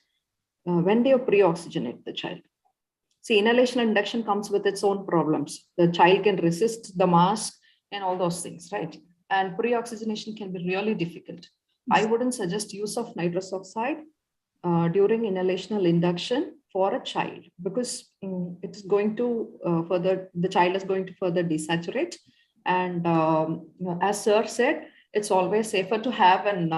When do you pre-oxygenate the child? See, inhalation induction comes with its own problems. The child can resist the mask and all those things, right? And pre-oxygenation can be really difficult. I wouldn't suggest use of nitrous oxide during inhalational induction for a child, because it is going to the child is going to further desaturate. And as Sir said, it's always safer to have an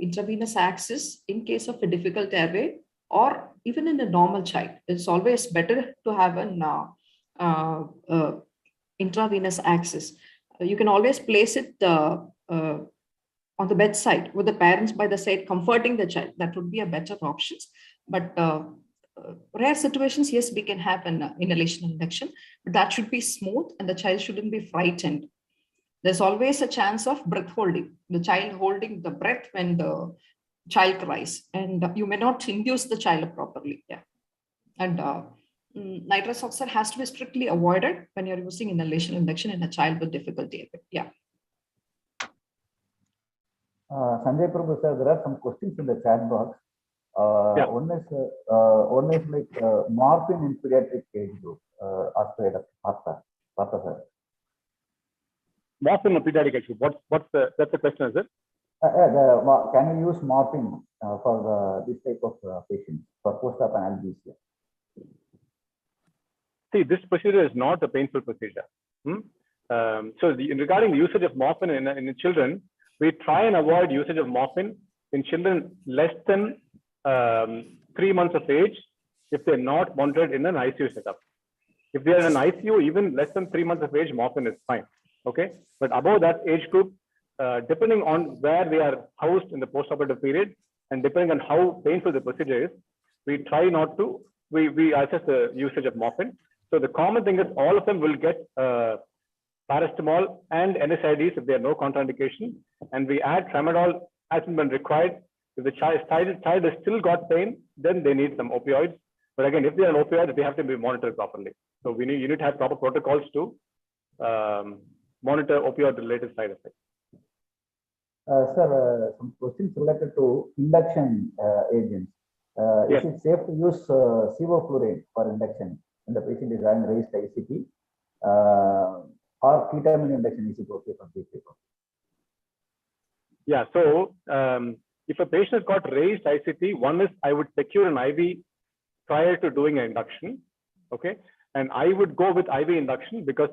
intravenous access in case of a difficult airway, or even in a normal child. It's always better to have an intravenous access. You can always place it on the bedside with the parents by the side, comforting the child. That would be a better option. But rare situations, yes, we can have an inhalation induction, but that should be smooth and the child shouldn't be frightened. There's always a chance of breath holding, the child holding the breath when the child cries, and you may not induce the child properly. Yeah. And nitrous oxide has to be strictly avoided when you're using inhalation induction in a child with difficulty. Yeah. Sanjay Prabhu sir, there are some questions in the chat box. One is like morphine in pediatric age group. Partha sir. Morphine in pediatric age group. That's the question, is it? Can you use morphine for this type of patients for post-op analgesia? See, this procedure is not a painful procedure. Regarding the usage of morphine in children, we try and avoid usage of morphine in children less than 3 months of age if they're not monitored in an ICU setup. If they're in an ICU, even less than 3 months of age, morphine is fine. Okay, but above that age group, depending on where they are housed in the postoperative period and depending on how painful the procedure is, we try not to, we assess the usage of morphine. So the common thing is all of them will get paracetamol and NSAIDs if there are no contraindication, and we add tramadol as and when required. If the child has still got pain, then they need some opioids. But again, if they are opioids, they have to be monitored properly. So you need to have proper protocols to monitor opioid-related side effects. Sir, some questions related to induction agents. Yes. Is it safe to use sevoflurane for induction when the patient is having raised ICP? Or ketamine induction is it okay for people? Yeah, so if a patient has got raised ICP, one is I would secure an IV prior to doing an induction. Okay, and I would go with IV induction because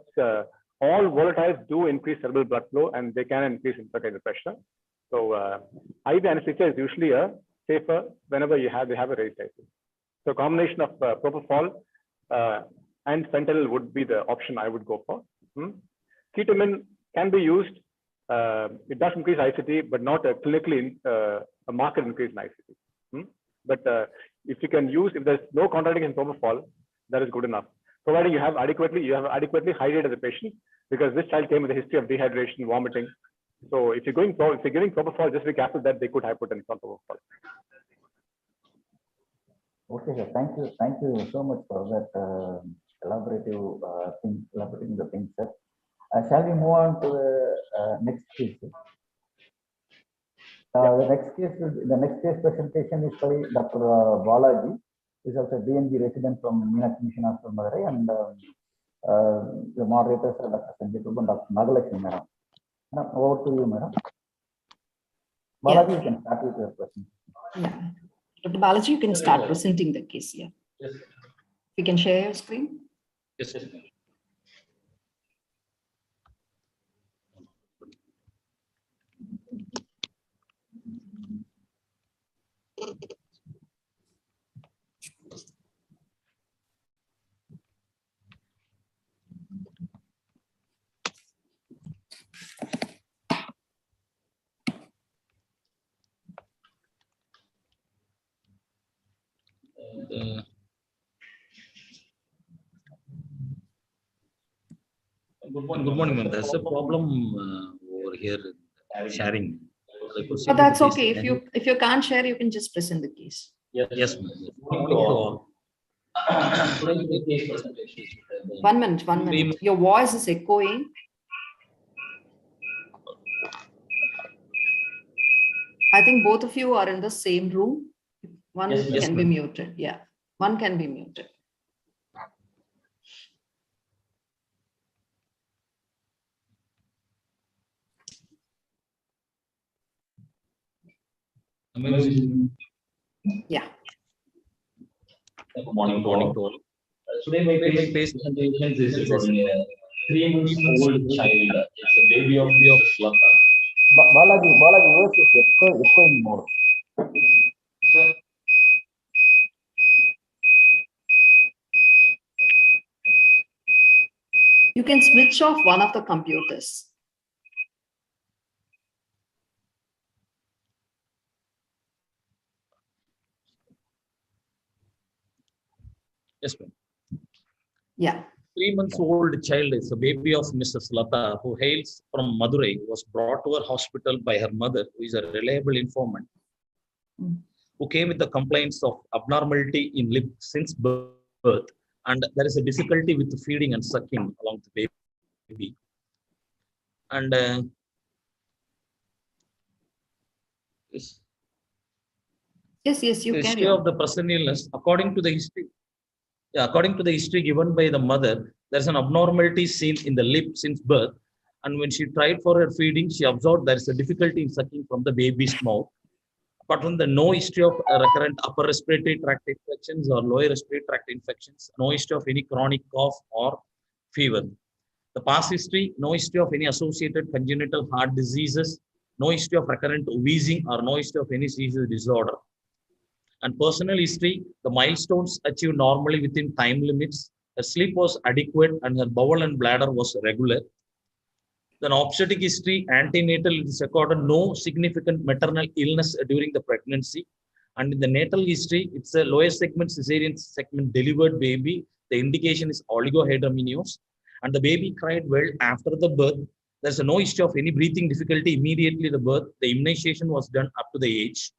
all volatiles do increase cerebral blood flow and they can increase intracranial pressure. So IV anesthesia is usually a safer whenever they have a raised ICD. So combination of propofol and fentanyl would be the option I would go for. Ketamine can be used. It does increase ICD, but not a clinically a marked increase in ICD. But if you can use, if there's no contracting in propofol, that is good enough. Providing you have adequately hydrated the patient, because this child came with a history of dehydration, vomiting. So if you're giving propofol, just be careful that they could hypotense on propofol. Okay, sir. Thank you so much for that elaborating the things, sir. Shall we move on to the next case? The next case presentation is by Dr. Balaji. He is also a DMG resident from Meenakshi Mission Hospital, Madurai, and the moderators are Dr. Sanjay Prabhu and Dr. Nagalakshmi, madam. Over to you, madam. Balaji, you can start with your question. Yeah. Dr. Balaji, you can start presenting the case here. Yes. You can share your screen. Yes. Good morning, ma'am. There's a problem over here sharing. But that's okay. If you can't share, you can just present the case. Yes, ma'am. 1 minute. Your voice is echoing. I think both of you are in the same room. One can be muted. Yeah, one can be muted. Yeah. Good morning to all. Today my patient presentation is regarding a 3 months old child. It's a baby of Slata. Balaji, yours is echoing more. Sir. You can switch off one of the computers. Yes, ma'am. Yeah. 3 months old child is a baby of Mrs. Lata, who hails from Madurai, was brought to her hospital by her mother, who is a reliable informant, who came with the complaints of abnormality in lip since birth, and there is a difficulty with feeding and sucking along the baby. And Yes, you the can. history of the present illness, according to the history given by the mother, there's an abnormality seen in the lip since birth, and when she tried for her feeding, she observed there is a difficulty in sucking from the baby's mouth. Apart from the no history of recurrent upper respiratory tract infections or lower respiratory tract infections, no history of any chronic cough or fever. The past history, no history of any associated congenital heart diseases, no history of recurrent wheezing, or no history of any seizure disorder. And personal history, the milestones achieved normally within time limits, her sleep was adequate, and her bowel and bladder was regular. Then obstetric history, antenatal, it is recorded no significant maternal illness during the pregnancy. And in the natal history, it's a lower segment cesarean segment delivered baby. The indication is oligohydramnios, and the baby cried well after the birth. There's no history of any breathing difficulty immediately the birth. The immunization was done up to the age.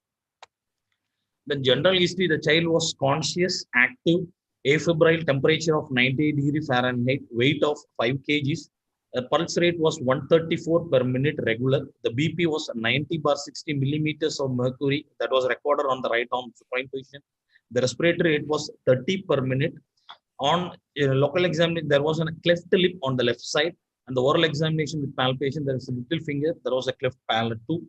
Then general history, the child was conscious, active, afebrile, temperature of 98 degrees Fahrenheit, weight of 5 kgs. The pulse rate was 134 per minute regular. The BP was 90/60 millimeters of mercury. That was recorded on the right arm supine position. The respiratory rate was 30 per minute. On local examination, there was a cleft lip on the left side, and the oral examination with palpation, there is a little finger. There was a cleft palate too.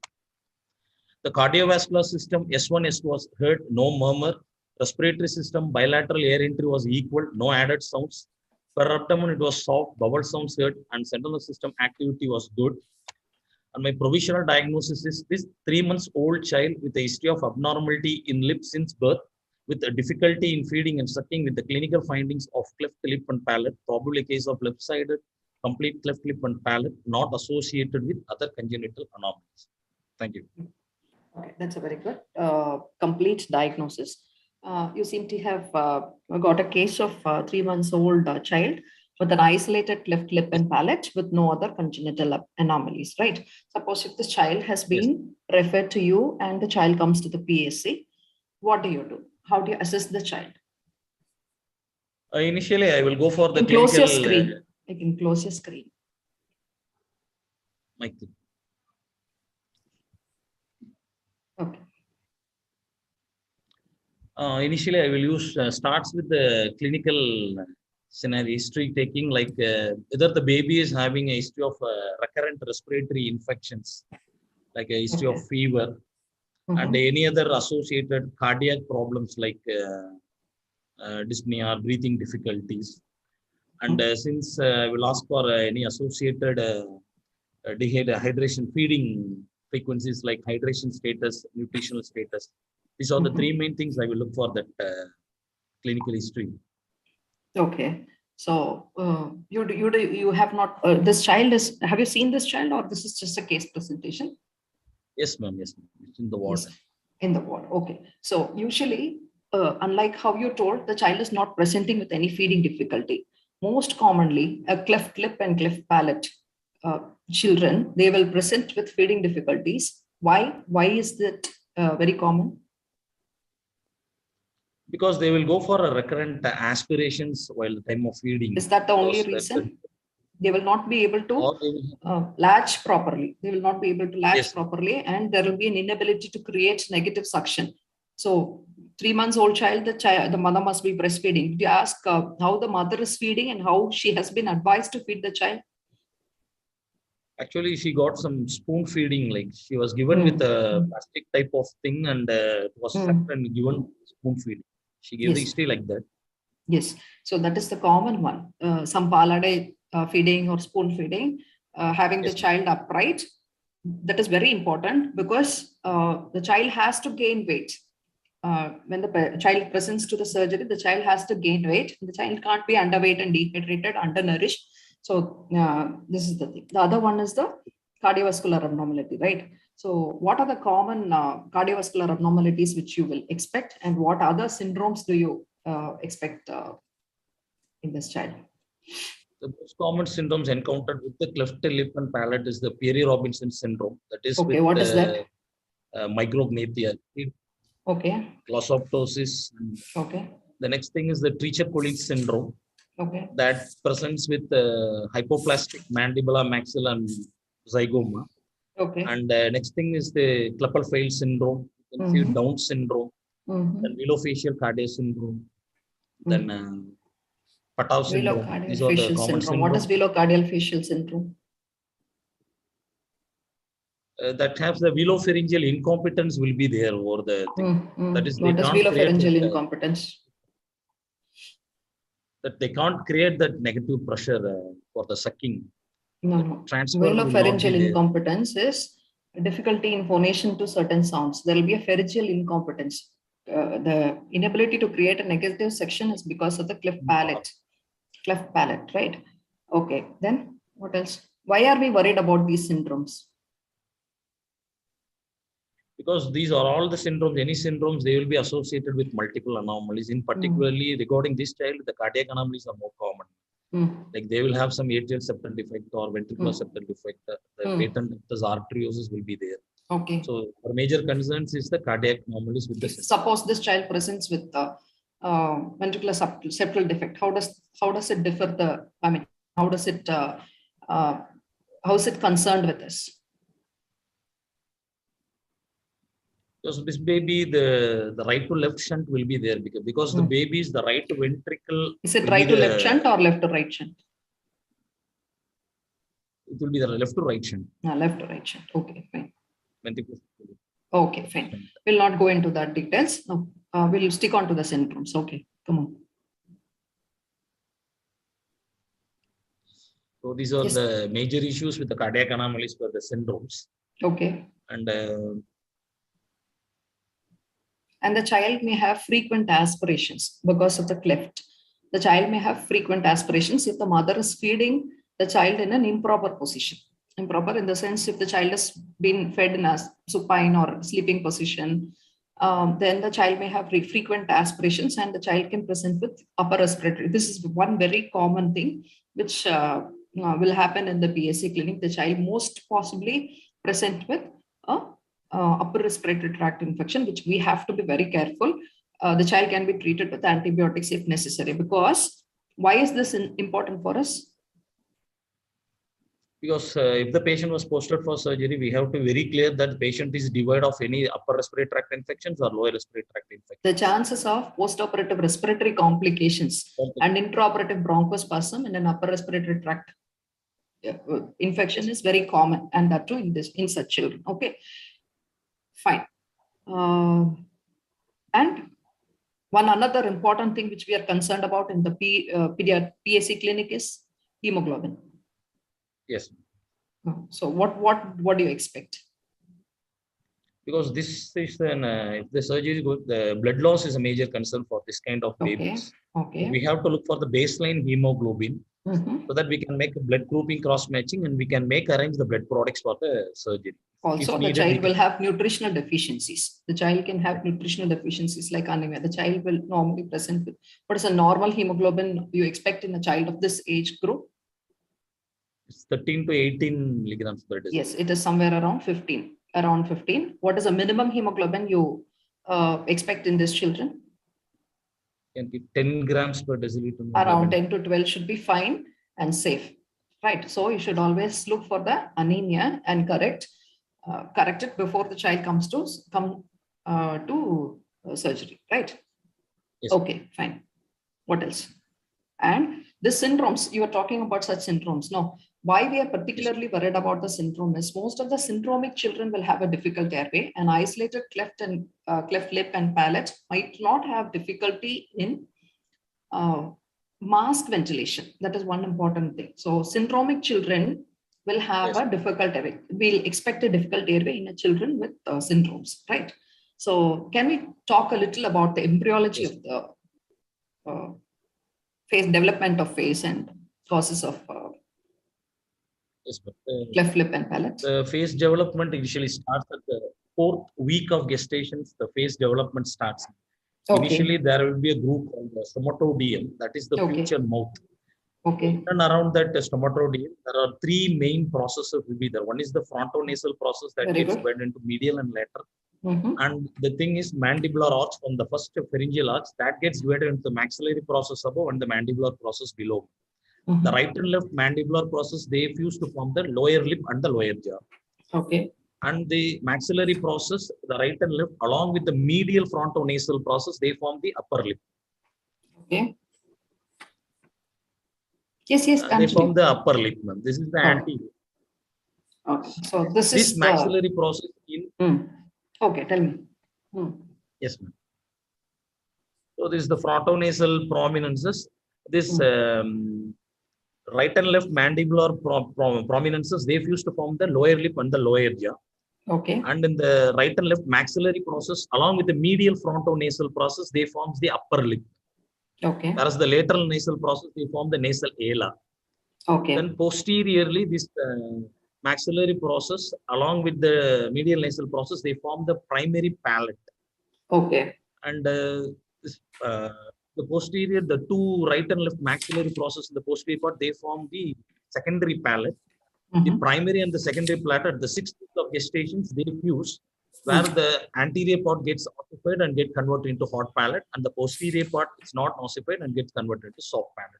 The cardiovascular system, S1, S2 was heard, no murmur. Respiratory system, bilateral air entry was equal, no added sounds. Per abdomen, it was soft, bowel sounds heard, and central system activity was good. And my provisional diagnosis is this 3 months old child with a history of abnormality in lip since birth, with a difficulty in feeding and sucking, with the clinical findings of cleft lip and palate, probably a case of left-sided complete cleft lip and palate, not associated with other congenital anomalies. Thank you. Okay, that's a very good complete diagnosis. You seem to have got a case of 3 months old child with an isolated cleft lip and palate with no other congenital anomalies, right? Suppose if this child has been referred to you and the child comes to the PSC, what do you do? How do you assess the child? Initially, I will go for the Close your clinical. screen. I can close your screen. Mic. Okay. Initially, I will use starts with the clinical scenario history taking, like whether the baby is having a history of recurrent respiratory infections, like a history of fever, and any other associated cardiac problems like dyspnea, breathing difficulties. And since I will ask for any associated dehydration feeding frequencies like hydration status, nutritional status. These are the three main things I will look for that clinical history. Okay. So you have not, this child is, have you seen this child or this is just a case presentation? Yes, ma'am. Yes, ma'am. It's in the ward. Yes, in the ward. Okay. So usually, unlike how you told, the child is not presenting with any feeding difficulty. Most commonly, a cleft lip and cleft palate children, they will present with feeding difficulties. Why? Why is that very common? Because they will go for a recurrent aspirations while the time of feeding. Is that the only reason? They will not be able to latch properly. They will not be able to latch properly, and there will be an inability to create negative suction. So 3 months old child, the mother must be breastfeeding. Did you ask how the mother is feeding and how she has been advised to feed the child? Actually, she got some spoon feeding, like she was given with a plastic type of thing and it was sucked and given spoon feeding. She gave the history like that. Yes. So that is the common one. Some palade feeding or spoon feeding, having the child upright. That is very important because the child has to gain weight. When the child presents to the surgery, the child has to gain weight. The child can't be underweight and dehydrated, undernourished. So this is the thing. The other one is the cardiovascular abnormality, right? So what are the common cardiovascular abnormalities which you will expect, and what other syndromes do you expect in this child? The most common syndromes encountered with the cleft lip and palate is the Peary-Robinson syndrome. That is with what is that? Micrognathia. Okay. Glossoptosis. Okay. The next thing is the Treacher-Collins syndrome. Okay. That presents with hypoplastic mandibular maxilla and zygoma. Okay. And next thing is the Klippel-Feil syndrome, Down syndrome, then velofacial cardiac syndrome, then Patau syndrome. These are the common syndromes. What is velocardial facial syndrome? That has the velopharyngeal incompetence will be there over the thing. That is, what is velopharyngeal incompetence? That they can't create that negative pressure for the sucking. No. Velopharyngeal incompetence is difficulty in phonation to certain sounds. There will be a pharyngeal incompetence. The inability to create a negative section is because of the cleft palate, right? Okay, then what else? Why are we worried about these syndromes? Because these are all the syndromes, any syndromes, they will be associated with multiple anomalies. In particularly regarding this child, the cardiac anomalies are more common. Like they will have some atrial septal defect or ventricular septal defect. The patent arteriosus will be there. Okay. So our major concerns is the cardiac anomalies with the system. Suppose this child presents with ventricular septal defect. How does it differ? How is it concerned with this? Because this baby, the right to left shunt will be there because the baby is the right ventricle. Is it right to left shunt or left to right shunt? It will be the left to right shunt. Left to right shunt. Okay, fine. Ventricle. Okay, fine. We'll not go into that details. No, we'll stick on to the syndromes. Okay, come on. So these are Yes. the major issues with the cardiac anomalies for the syndromes. Okay. And And the child may have frequent aspirations because of the cleft. The child may have frequent aspirations if the mother is feeding the child in an improper position. Improper in the sense if the child has been fed in a supine or sleeping position, then the child may have frequent aspirations and the child can present with upper respiratory. This is one very common thing which will happen in the PSC clinic. The child most possibly present with a upper respiratory tract infection, which we have to be very careful. The child can be treated with antibiotics if necessary. Because why is this important for us? because if the patient was posted for surgery, we have to be very clear that the patient is devoid of any upper respiratory tract infections or lower respiratory tract infections. The chances of postoperative respiratory complications and intraoperative bronchospasm in an upper respiratory tract infection is very common, and that too in such children. Okay, fine. And one another important thing which we are concerned about in the PSC clinic is hemoglobin. Yes. So what do you expect? Because this is an if the surgery is good, the blood loss is a major concern for this kind of babies. Okay. We have to look for the baseline hemoglobin Mm-hmm. so that we can make a blood grouping cross matching and we can arrange the blood products for the surgery. Also, the child will have nutritional deficiencies. The child can have nutritional deficiencies like anemia. The child will normally present with what is a normal hemoglobin you expect in a child of this age group? It's 13 to 18 milligrams per deciliter. Yes, it is somewhere around 15. Around 15. What is the minimum hemoglobin you expect in these children? Can be 10 grams per deciliter. Around 10 to 12 should be fine and safe. Right. So you should always look for the anemia and correct it before the child comes to surgery. Right. Yes. Okay, fine. What else? And the syndromes, you are talking about such syndromes. Now, why we are particularly worried about the syndrome is most of the syndromic children will have a difficult airway. An isolated cleft lip and palate might not have difficulty in mask ventilation. That is one important thing. So syndromic children will have a difficult airway. We'll expect a difficult airway in a children with syndromes, right? So can we talk a little about the embryology of the face development of face and causes of cleft lip and palate? The face development initially starts at the 4th week of gestation. The face development starts. Okay. Initially, there will be a group called the stomatodium, that is the future mouth. Okay. And around that stomatodium, there are 3 main processes will be there. One is the frontonasal process that gets divided into medial and lateral. Mm-hmm. And the thing is mandibular arch from the first pharyngeal arch that gets divided into the maxillary process above and the mandibular process below. Mm-hmm. The right and left mandibular process, they fuse to form the lower lip and the lower jaw. Okay. And the maxillary process, the right and left, along with the medial frontonasal process, they form the upper lip. Okay. Yes. They form the upper lip. This is the anterior. Okay. So this maxillary process in. Okay, tell me. Yes, ma'am. So this is the frontonasal prominences. This right and left mandibular prominences, they fuse to form the lower lip and the lower jaw. Okay. And in the right and left maxillary process, along with the medial frontonasal process, they forms the upper lip. Okay. Whereas the lateral nasal process, they form the nasal ala. Okay. Then posteriorly, this maxillary process, along with the medial nasal process, they form the primary palate. Okay. And the posterior, the 2 right and left maxillary process in the posterior part, they form the secondary palate. Mm-hmm. The primary and the secondary palate at the 6th week of gestation, they fuse, where the anterior part gets ossified and get converted into hot palate, and the posterior part is not ossified and gets converted into soft palate.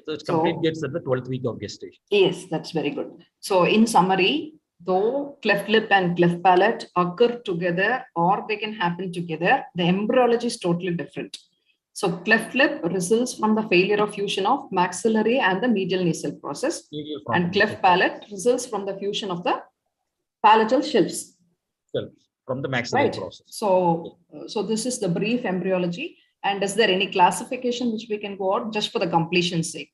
So it's complete gets at the 12th week of gestation. Yes, that's very good. So in summary, though cleft lip and cleft palate occur together or they can happen together, the embryology is totally different. So cleft lip results from the failure of fusion of maxillary and the medial nasal process, and cleft palate results from the fusion of the palatal shelves. From the maxillary process. So this is the brief embryology. And is there any classification which we can go out just for the completion's sake?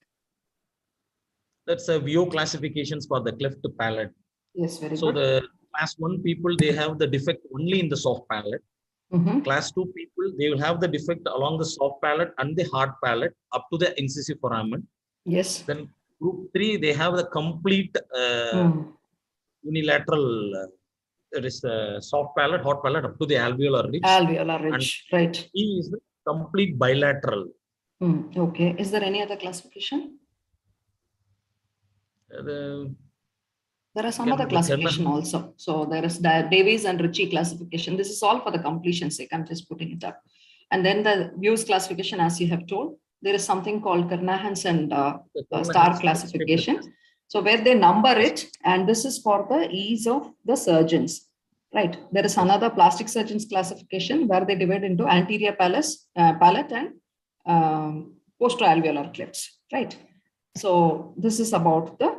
That's a VO classifications for the cleft palate. Yes, very So good. the class 1 people, they have the defect only in the soft palate. Class 2 people, they will have the defect along the soft palate and the hard palate up to the incisive foramen. Yes. Then group 3, they have the complete unilateral, there is a soft palate, hot palate up to the alveolar ridge. Alveolar ridge, right. E is the complete bilateral. Okay. Is there any other classification? There are some other classification also. So there is Davies and Ritchie classification. This is all for the completion sake. I'm just putting it up. And then the views classification, as you have told, there is something called Kernahan's and star classification. So where they number it, and this is for the ease of the surgeons, right? There is another plastic surgeons classification where they divide into anterior palate and posteralveolar clefts, right? So this is about the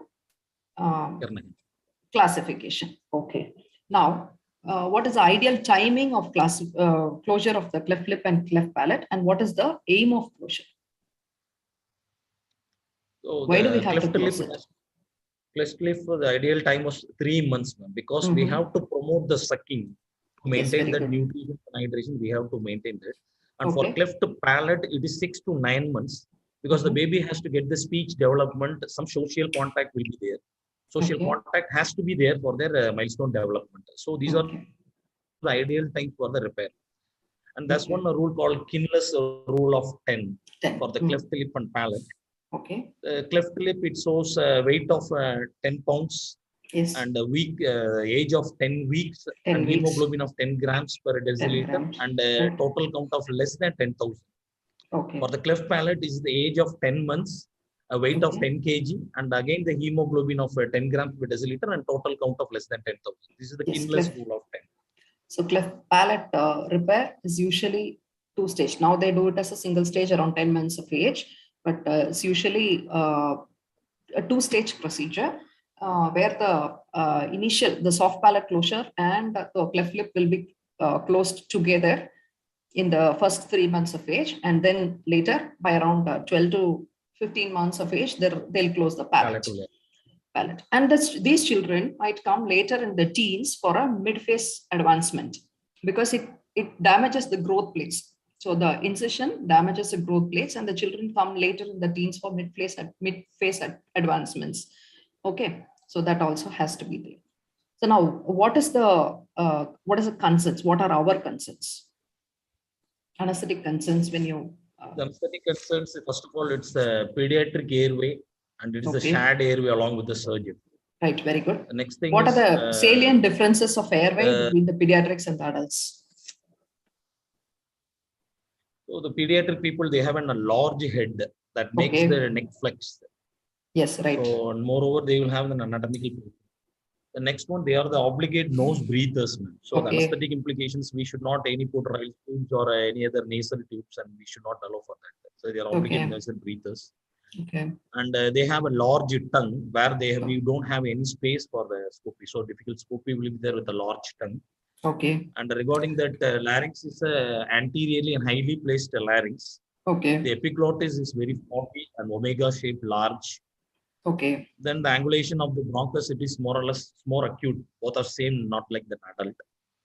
classification. Okay. Now, what is the ideal timing of closure of the cleft lip and cleft palate, and what is the aim of closure? So why do we have to close it? Cleft lip, the ideal time was 3 months, because we have to promote the sucking, to maintain that nutrition and hydration. We have to maintain that. And for cleft palate, it is 6 to 9 months, because the baby has to get the speech development. Some social contact will be there. Social contact has to be there for their milestone development. So these are the ideal time for the repair. And that's one rule called Kinless rule of 10 for the cleft lip and palate. Okay. The cleft lip, it shows a weight of 10 pounds and a week, age of 10 weeks, and hemoglobin of 10 grams per deciliter, and a total count of less than 10,000. Okay. For the cleft palate, is the age of 10 months, a weight of 10 kg, and again the hemoglobin of 10 grams per deciliter, and total count of less than 10,000. This is the Kinless rule of 10. So cleft palate repair is usually 2-stage. Now they do it as a single stage around 10 months of age, but it's usually a 2-stage procedure where the soft palate closure and the cleft lip will be closed together in the first 3 months of age, and then later by around 12 to 15 months of age, they'll close the palate. And these children might come later in the teens for a mid-phase advancement, because it damages the growth plates. So the incision damages the growth plates, and the children come later in the teens for mid-phase advancements. Okay, so that also has to be there. So now, what is the concerns? What are our concerns? Anesthetic concerns when you. The anesthetic concerns, first of all, it's a pediatric airway, and it is a shared airway along with the surgeon. Right, very good. The next thing what is, are the salient differences of airway between the pediatrics and the adults? So the pediatric people, they have a large head that makes the neck flex. Yes, right. So, and moreover, they will have an anatomical. The next one, they are the obligate nose breathers. So the anesthetic implications, we should not any put rice tubes or any other nasal tubes, and we should not allow for that. So they are obligate nasal breathers. Okay. And they have a large tongue where we don't have any space for the scopy. So difficult scopy will be there with a large tongue. Okay. And regarding that, larynx is anteriorly and highly placed larynx. Okay. The epiglottis is very floppy and omega shaped, large. Okay. Then the angulation of the bronchus, it is more or less more acute. Both are same, not like the adult.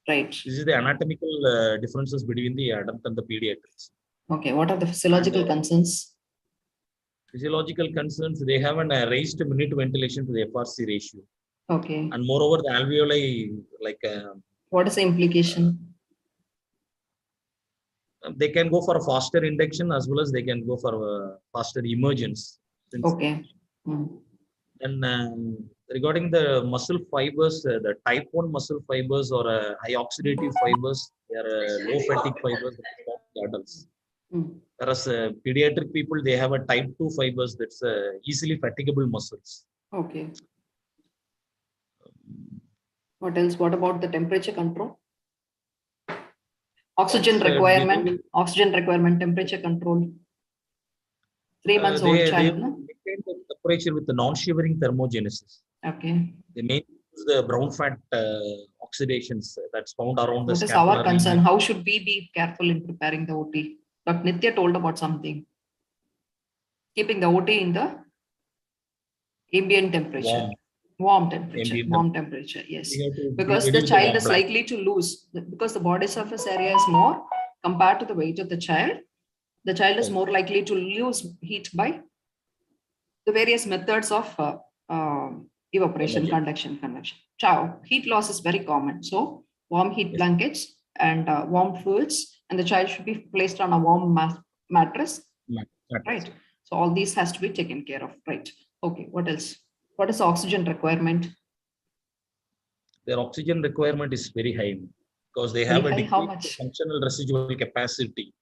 Right. This is the anatomical differences between the adult and the pediatrics. Okay. What are the physiological concerns? Physiological concerns, they have a raised minute ventilation to the FRC ratio. Okay. And moreover, the alveoli, like. What is the implication? They can go for a faster induction as well as they can go for a faster emergence. Okay. And regarding the muscle fibers, the type 1 muscle fibers or high oxidative fibers, they are low fatigue fibers for the adults. Whereas pediatric people, they have a type 2 fibers that's easily fatigable muscles. Okay. What else? What about the temperature control? Oxygen requirement, temperature control. 3 months old child. They maintain the temperature with the non-shivering thermogenesis. Okay. They maintain the brown fat oxidations that's found around the scapula. What is our concern? How should we be careful in preparing the OT? Dr. Nitya told about something. Keeping the OT Ambient temperature. Warm temperature. Ambient Warm temperature. Yes. We have to be Because ready the with child warm is blanket. likely to lose, because the body surface area is more compared to the weight of the child. The child is Right. more likely to lose heat by the various methods of evaporation, Convection. conduction, convection. Heat loss is very common. So warm heat Yes. blankets and warm fluids, and the child should be placed on a warm mattress, right? So all these has to be taken care of, right? Okay, what else? What is the oxygen requirement? Their oxygen requirement is very high because they have Very a high. How decreased much? functional residual capacity.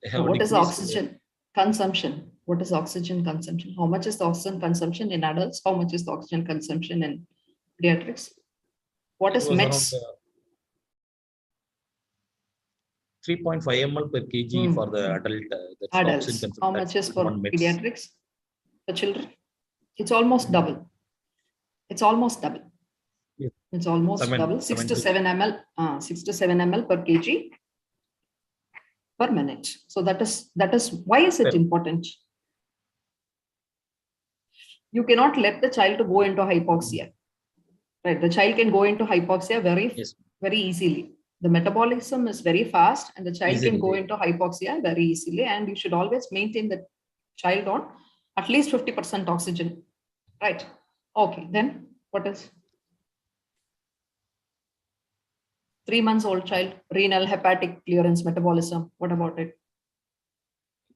They have a What is the decreased- oxygen consumption? What is oxygen consumption? How much is the oxygen consumption in adults? How much is the oxygen consumption in pediatrics? What It is was METs? around 3.5 ml per kg for the adult. That's the Adults. oxygen How consumption. much That's is for one mix. pediatrics? For children? It's almost double. It's almost double. Yes. It's almost double. 6 to 7 ml. 6 to 7 ml per kg per minute. So that is why is it Correct. important? You cannot let the child to go into hypoxia. Right. The child can go into hypoxia Yes. very easily. The metabolism is very fast and the child Easily, can go yeah. into hypoxia very easily. And you should always maintain the child on at least 50% oxygen. Right. Okay. Then what else? 3 months old child, renal, hepatic clearance, metabolism. What about it?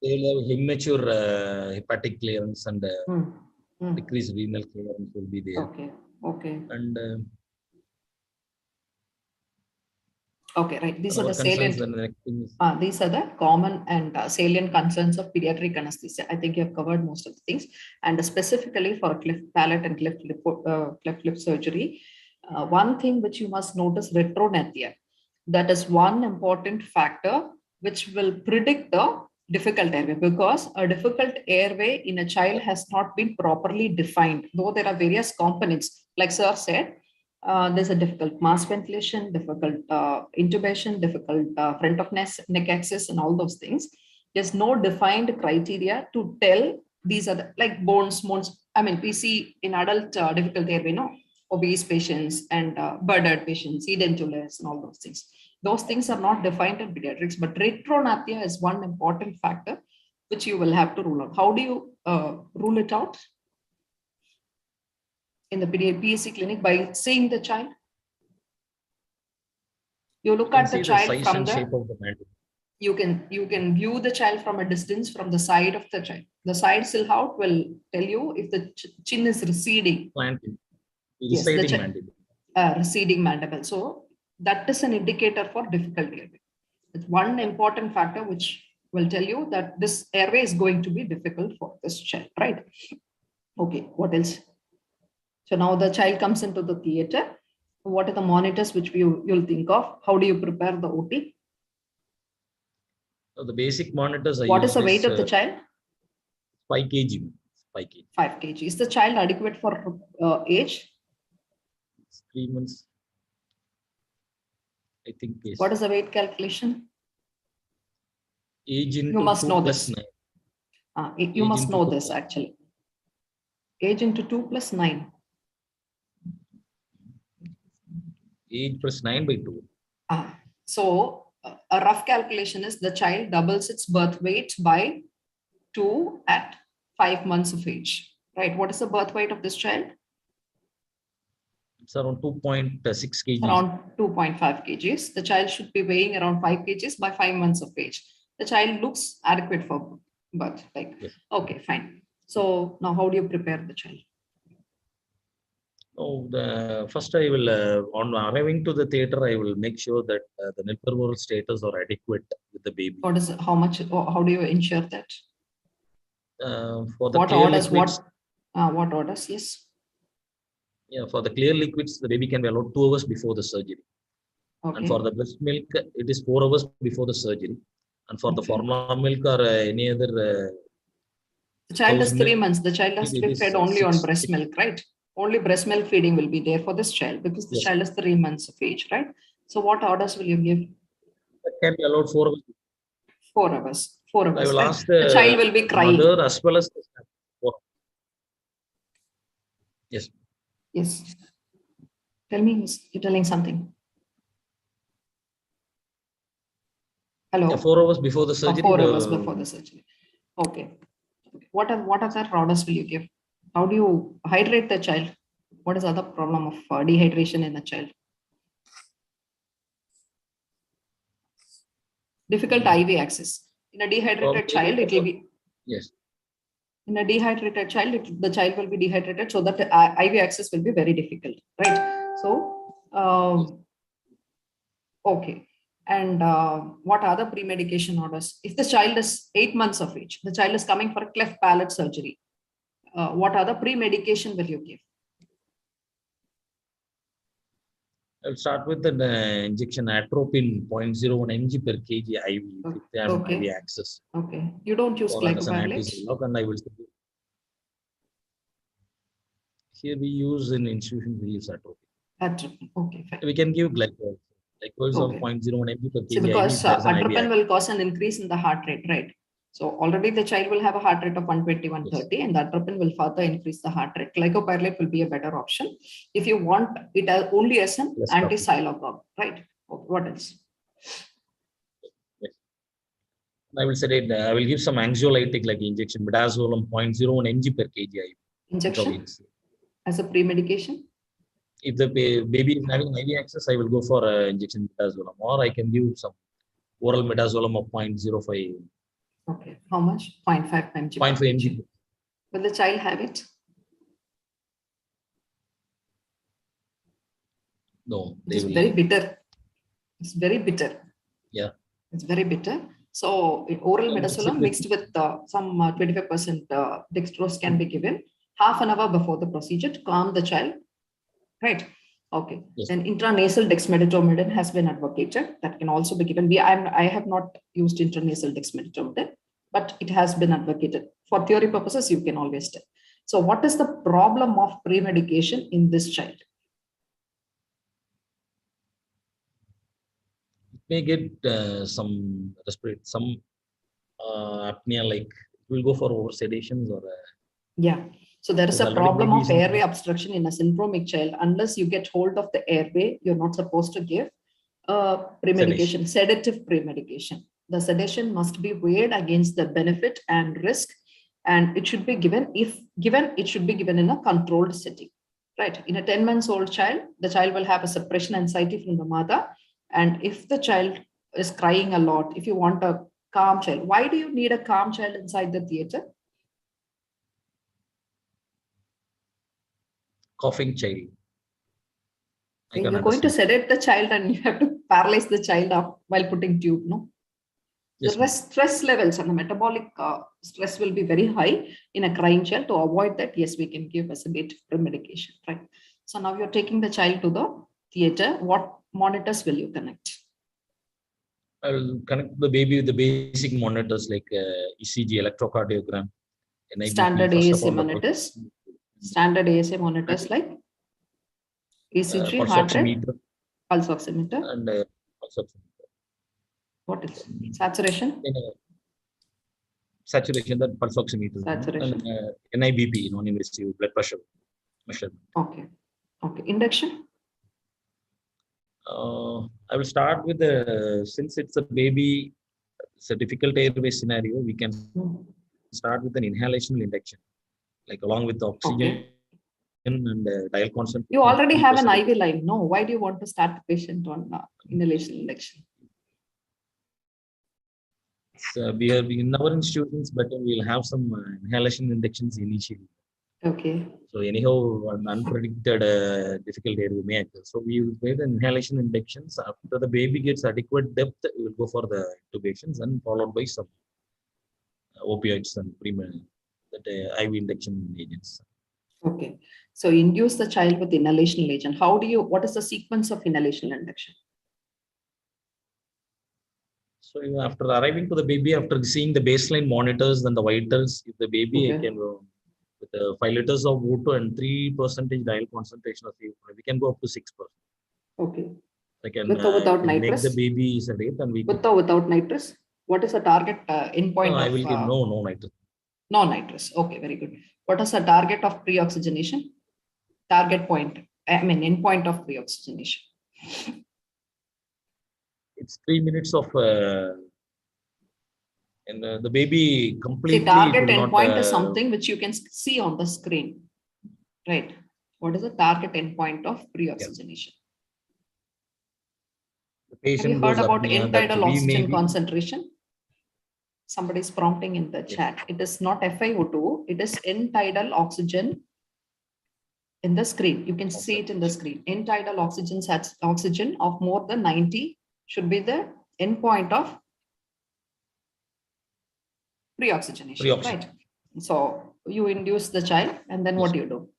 They will have immature hepatic clearance and decreased renal clearance will be there. Okay. Okay. And Okay. Right. These are our the concerns, salient. then the next thing is These are the common and salient concerns of pediatric anesthesia. I think you have covered most of the things. And specifically for cleft palate and cleft lip surgery, one thing which you must notice, retronathia. That is one important factor which will predict the difficult airway, because a difficult airway in a child has not been properly defined. Though there are various components, like sir said, there's a difficult mask ventilation, difficult intubation, difficult front of neck access, and all those things. There's no defined criteria to tell these are the, like bones. I mean, we see in adult difficult airway, no, obese patients and budded patients, edentulous, and all those things. Those things are not defined in pediatrics, but retronathia is one important factor which you will have to rule out. How do you rule it out? In the PSC clinic, by seeing the child. You look at the child size from and the shape of the mandible. You can view the child from a distance from the side of the child. The side silhouette will tell you if the chin is receding. Planting. Yes, Receding mandible. Receding mandible. So that is an indicator for difficult airway. It's one important factor which will tell you that this airway is going to be difficult for this child, right? Okay, what else? So now the child comes into the theater. What are the monitors which you'll think of? How do you prepare the OT? So the basic monitors. What is the weight of the child? 5 kg. 5 kg. 5 kg. Is the child adequate for age? 3 months. I think. Yes. What is the weight calculation? Age into You must 2 know plus this. 9. You Age must into know 2 this plus. actually. Age into 2 plus 9. Age plus 9 by 2. So a rough calculation is the child doubles its birth weight by 2 at 5 months of age. Right. What is the birth weight of this child? It's around 2.6 kg. Around 2.5 kgs. The child should be weighing around 5 kgs by 5 months of age. The child looks adequate for birth. Like, yes. Okay, fine. So now how do you prepare the child? Oh, first I will, on arriving to the theater, I will make sure that the nipple status are adequate with the baby. How do you ensure that? For the What clear orders? liquids, What orders? Yes. Yeah, for the clear liquids, the baby can be allowed 2 hours before the surgery. Okay. And for the breast milk, it is 4 hours before the surgery. And for the formula milk or any other. The child is 3 milk, months. The child has to be fed only on breast milk, right? Only breast milk feeding will be there for this child because the child is 3 months of age, right? So what orders will you give? That can be allowed 4 hours. 4 hours. 4 hours. I will right? ask the child will be crying. mother as well as the staff. Yes. Yes. Tell me, you're telling something. Hello? 4 hours before the surgery. 4 hours before the surgery. Okay. What other orders will you give? How do you hydrate the child? What is the other problem of dehydration in the child? Difficult IV access. In a dehydrated child, it will be. Yes. In a dehydrated child, the child will be dehydrated, so that the IV access will be very difficult, right? So, okay. And what are the pre-medication orders? If the child is 8 months of age, the child is coming for a cleft palate surgery, what are the pre-medication will you give? I'll start with the injection atropine 0.01 mg per kg IV if they have Okay. IV access. Okay. You don't use Or as an glycopyrrolate? anti-lock, and I will say here we use in institution, we use atropine. Atropine. Okay, fine. We can give glycol. Glycol Okay. of 0.01 mg per kg See, because IV. There is an IV atropine will cause an increase in the heart rate, right? So already the child will have a heart rate of 120, 130, and the atropine will further increase the heart rate. Glycopyrrolate will be a better option if you want it as only as an anti-sialogogue, right? Okay, what else? Yes. I will say that I will give some anxiolytic like injection, midazolam 0.01 mg per kg IV. Injection as a pre-medication? If the baby is having IV access, I will go for injection midazolam, or I can give some oral midazolam of 0.05. Okay, how much? 0.5 mg. 0.5 mg. Will the child have it? No, it's very bitter. It's very bitter. Yeah. It's very bitter. So oral midazolam mixed with some 25% dextrose can be given half an hour before the procedure to calm the child. Right. Okay. Yes. And intranasal dexmedetomidine has been advocated. That can also be given. I have not used intranasal dexmedetomidine, but it has been advocated. For theory purposes, you can always tell. So what is the problem of pre-medication in this child? It may get some respiratory, some apnea, like it will go for over sedations or. Yeah. So there is a problem of airway obstruction in a syndromic child. Unless you get hold of the airway, you're not supposed to give pre-medication, sedative pre-medication. The sedation must be weighed against the benefit and risk, and it should be given, if given, it should be given in a controlled setting, right? In a 10 months old child, the child will have a suppression anxiety from the mother. And if the child is crying a lot, if you want a calm child, why do you need a calm child inside the theater? Coughing child. You're going to sedate the child and you have to paralyze the child up while putting tube, no? Yes, the stress levels and the metabolic stress will be very high in a crying child. To avoid that, yes, we can give a sedative medication, right? So now you're taking the child to the theater. What monitors will you connect? I will connect the baby with the basic monitors like ECG, electrocardiogram. Standard ASA monitors. Standard ASA monitors like ECG, heart rate, pulse oximeter, and pulse oximeter. What is saturation? Saturation, that pulse oximeter. Saturation. And NIBP, non-invasive blood pressure measurement. Okay. Okay. Induction. I will start with since it's a baby, it's a difficult airway scenario. We can start with an inhalational induction, like along with the oxygen and dial constant. You already have an IV line. No, why do you want to start the patient on inhalation induction? We are in our institutions, but we'll have some inhalation inductions initially. Okay. So anyhow, an unpredicted difficult airway may occur. So we will play the inhalation inductions. After the baby gets adequate depth, we will go for the intubations and followed by some opioids and IV induction agents. Okay. So induce the child with inhalational agent. What is the sequence of inhalation induction? So after arriving to the baby, after seeing the baseline monitors and the vitals, if the baby can go with 5 liters of water and 3% dial concentration of the, we can go up to 6%. Okay. I can with or without nitrous? make the baby sedate and we with or without nitrous? What is the target endpoint? No, I will give no nitrous. No nitrous. Okay, very good. What is the target of pre-oxygenation? target point, endpoint of pre-oxygenation? It's 3 minutes of, and the baby completely. See, target will endpoint not, is something which you can see on the screen, right? What is the target endpoint of pre-oxygenation? The Have you patient heard goes about apnea, end that tidal we oxygen may be, concentration? Somebody is prompting in the chat. It is not FiO2, it is end tidal oxygen in the screen. You can see it in the screen. End tidal oxygen of more than 90 should be the endpoint of pre-oxygenation, right? So you induce the child, and then what do you do?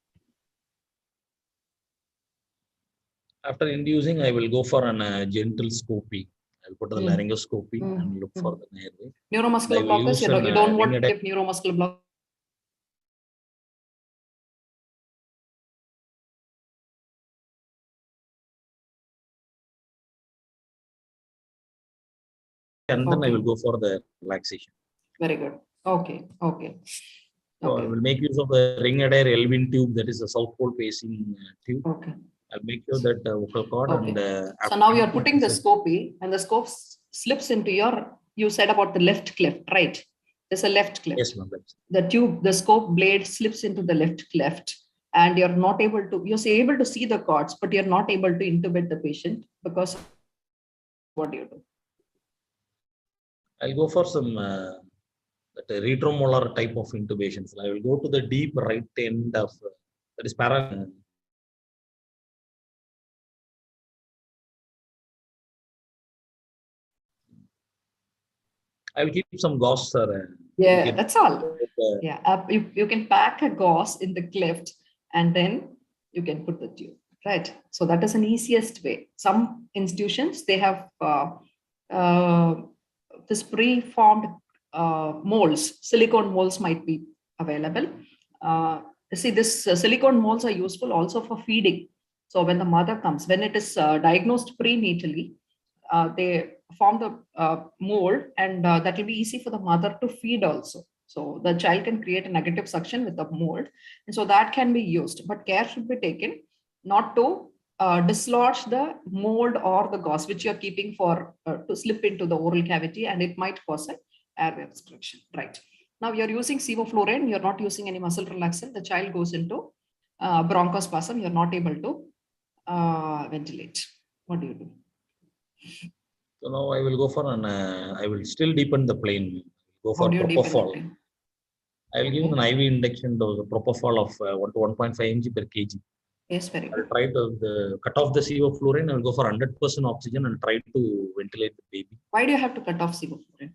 After inducing, I will go for an gentle scopy. I'll put the laryngoscopy and look for the airway. Neuromuscular blockers, you don't want to give neuromuscular blockers. And then I will go for the relaxation. Very good. Okay. So I will make use of the ring Adair Elvin tube, that is a south pole facing tube. Okay. I'll make sure that vocal cord and. So now you're putting the scopy, and the scope slips into your. You said about the left cleft, right? There's a left cleft. Yes, ma'am. The tube, the scope blade slips into the left cleft, and you're not able to. You're able to see the cords, but you're not able to intubate the patient because. What do you do? I'll go for some retromolar type of intubations. I will go to the deep right end of that is para. I will keep some gauze, sir. Yeah, that's all. Yeah, you can pack a gauze in the cleft, and then you can put the tube, right? So that is an easiest way. Some institutions, they have this pre-formed molds. Silicone molds might be available. See, this silicone molds are useful also for feeding. So when the mother comes, when it is diagnosed prenatally, they form the mold, and that will be easy for the mother to feed also. So the child can create a negative suction with the mold, and so that can be used. But care should be taken not to dislodge the mold or the gauze which you're keeping for to slip into the oral cavity, and it might cause an airway obstruction. Right. Now you're using sevoflurane, you're not using any muscle relaxant. The child goes into bronchospasm. You're not able to ventilate. What do you do? So now I will go for an. I will still deepen the plane. Go for propofol. I will give an IV induction dose of propofol of 1 to 1.5 mg per kg. Yes, very good. I'll try to cut off the sevoflurane. I will go for 100% oxygen and try to ventilate the baby. Why do you have to cut off sevoflurane?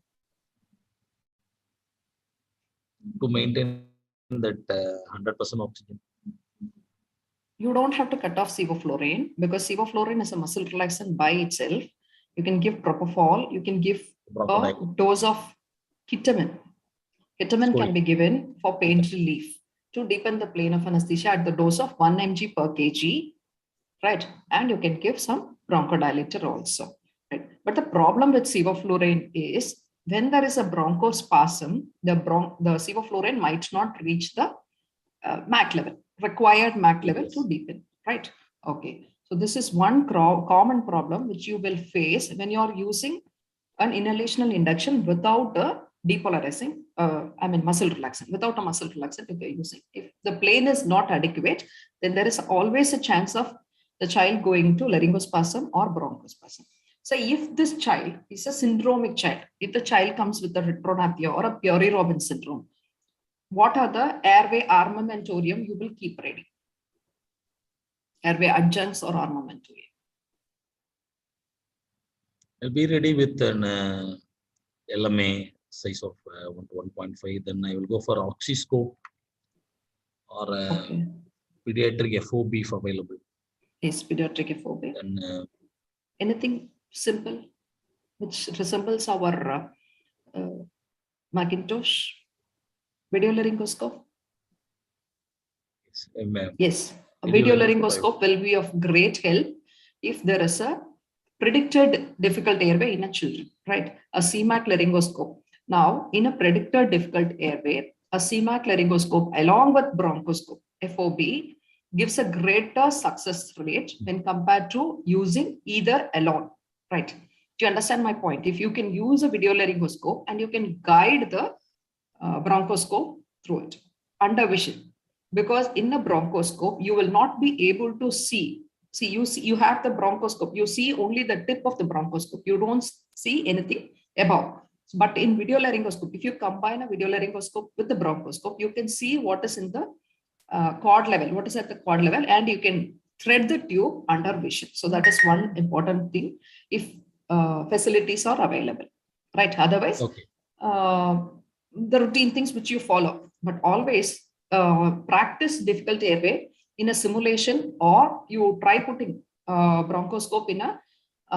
To maintain that 100% oxygen. You don't have to cut off sevoflurane because sevoflurane is a muscle relaxant by itself. You can give propofol. You can give a dose of ketamine. Ketamine can be given for pain relief to deepen the plane of anesthesia at the dose of 1 mg per kg, right? And you can give some bronchodilator also, right? But the problem with sevoflurane is when there is a bronchospasm, the sevoflurane might not reach the MAC level, required MAC level to deepen, right? Okay. So this is one common problem which you will face when you're using an inhalational induction without a depolarizing, muscle relaxant, without a muscle relaxant if you're using. If the plane is not adequate, then there is always a chance of the child going to laryngospasm or bronchospasm. So if this child is a syndromic child, if the child comes with a retronathia or a Pury-Robin syndrome, what are the airway armamentarium you will keep ready? Airway adjuncts or armamentarium? I'll be ready with an LMA size of 1 to 1.5. Then I will go for oxyscope or pediatric FOB if available. Yes, pediatric FOB. Then, anything simple which resembles our Macintosh video laryngoscope? Yes, a video laryngoscope will be of great help if there is a predicted difficult airway in a children, right? A CMAC laryngoscope. Now, in a predicted difficult airway, a CMAC laryngoscope along with bronchoscope, FOB, gives a greater success rate when compared to using either alone, right? Do you understand my point? If you can use a video laryngoscope and you can guide the bronchoscope through it under vision, because in a bronchoscope, you will not be able to see. See, you have the bronchoscope, you see only the tip of the bronchoscope. You don't see anything above. But in video laryngoscope, if you combine a video laryngoscope with the bronchoscope, you can see what is in the cord level, what is at the cord level, and you can thread the tube under vision. So that is one important thing if facilities are available, right? Otherwise, Okay. The routine things which you follow, but always practice difficult airway in a simulation, or you try putting bronchoscope in a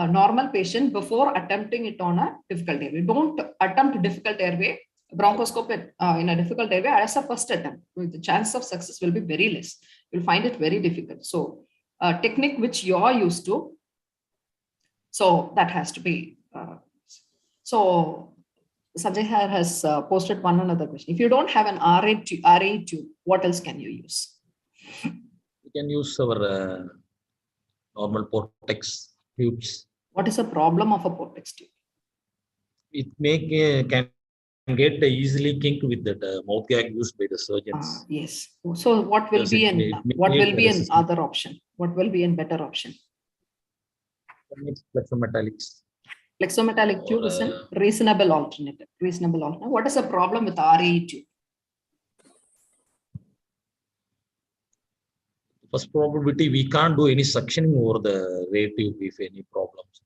normal patient before attempting it on a difficult airway. Don't attempt difficult airway, bronchoscope in a difficult airway as a first attempt. The chance of success will be very less. You'll find it very difficult. So technique which you are used to, so that has to be. So Sanjay has posted one another question. If you don't have an RA tube, what else can you use? You can use our normal Portex tubes. What is the problem of a Portex tube? It can get easily kinked with that mouth gag used by the surgeons. Yes. So what will be an other option? What will be a better option? Flexometallics. Flexometallic tube is a reasonable alternative. What is the problem with RAE tube? First probability, we can't do any suctioning over the ray tube if any problems.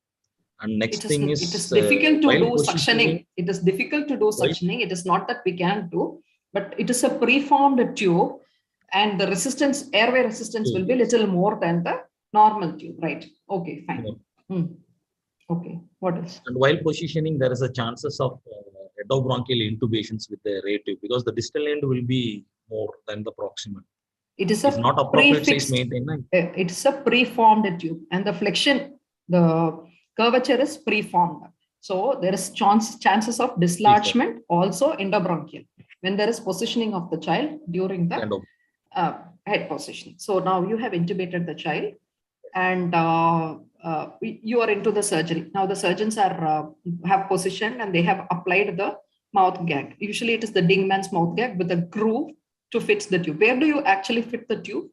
And next thing is, it is difficult to do suctioning. It is difficult to do suctioning. It is not that we can't do, but it is a preformed tube, and the resistance, airway resistance, will be little more than the normal tube, right? Okay, fine. Okay, what else? And while positioning, there is a chances of endobronchial intubations with the ray tube, because the distal end will be more than the proximal. It is if not appropriate size maintained. It is a preformed tube, and the flexion, the curvature is preformed. So there is chances of dislodgement also endobronchial when there is positioning of the child during the head positioning. So now you have intubated the child, and you are into the surgery. Now the surgeons are have positioned and they have applied the mouth gag. Usually it is the Dingman's mouth gag with a groove to fit the tube. Where do you actually fit the tube?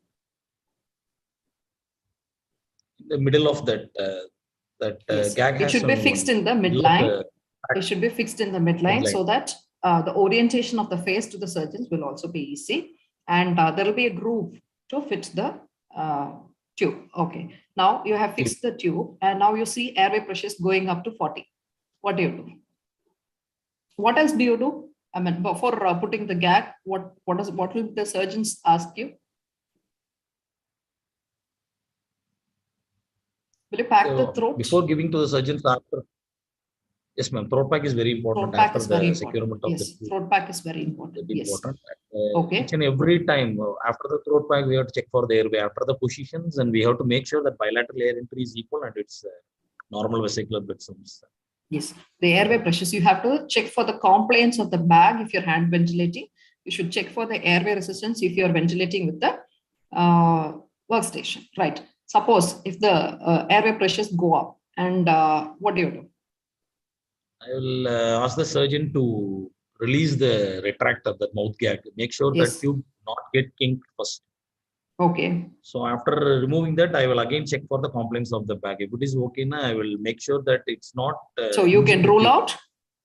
In the middle of that Yes. gag. It should be fixed in the midline. It should be fixed in the midline so that the orientation of the face to the surgeons will also be easy, and there will be a groove to fit the tube. Okay. Now you have fixed the tube, and now you see airway pressures going up to 40. What do you do? What else do you do? I mean, before putting the gag, what will the surgeons ask you? Will you pack the throat? Before giving to the surgeons after? Yes, ma'am. Throat pack is very important. Throat pack is very important. Yes, throat pack is very important. Yes. Okay. Each and every time after the throat pack, we have to check for the airway after the positions, and we have to make sure that bilateral air entry is equal and it's normal vesicular blood sums. Yes, the airway pressures. You have to check for the compliance of the bag if you're hand ventilating. You should check for the airway resistance if you're ventilating with the workstation, right? Suppose if the airway pressures go up, and what do you do? I will ask the surgeon to release the retractor, the mouth gag. Make sure that tube not get kinked first. Okay. So after removing that, I will again check for the compliance of the bag. If it is okay, now I will make sure that it's not. So you can rule out.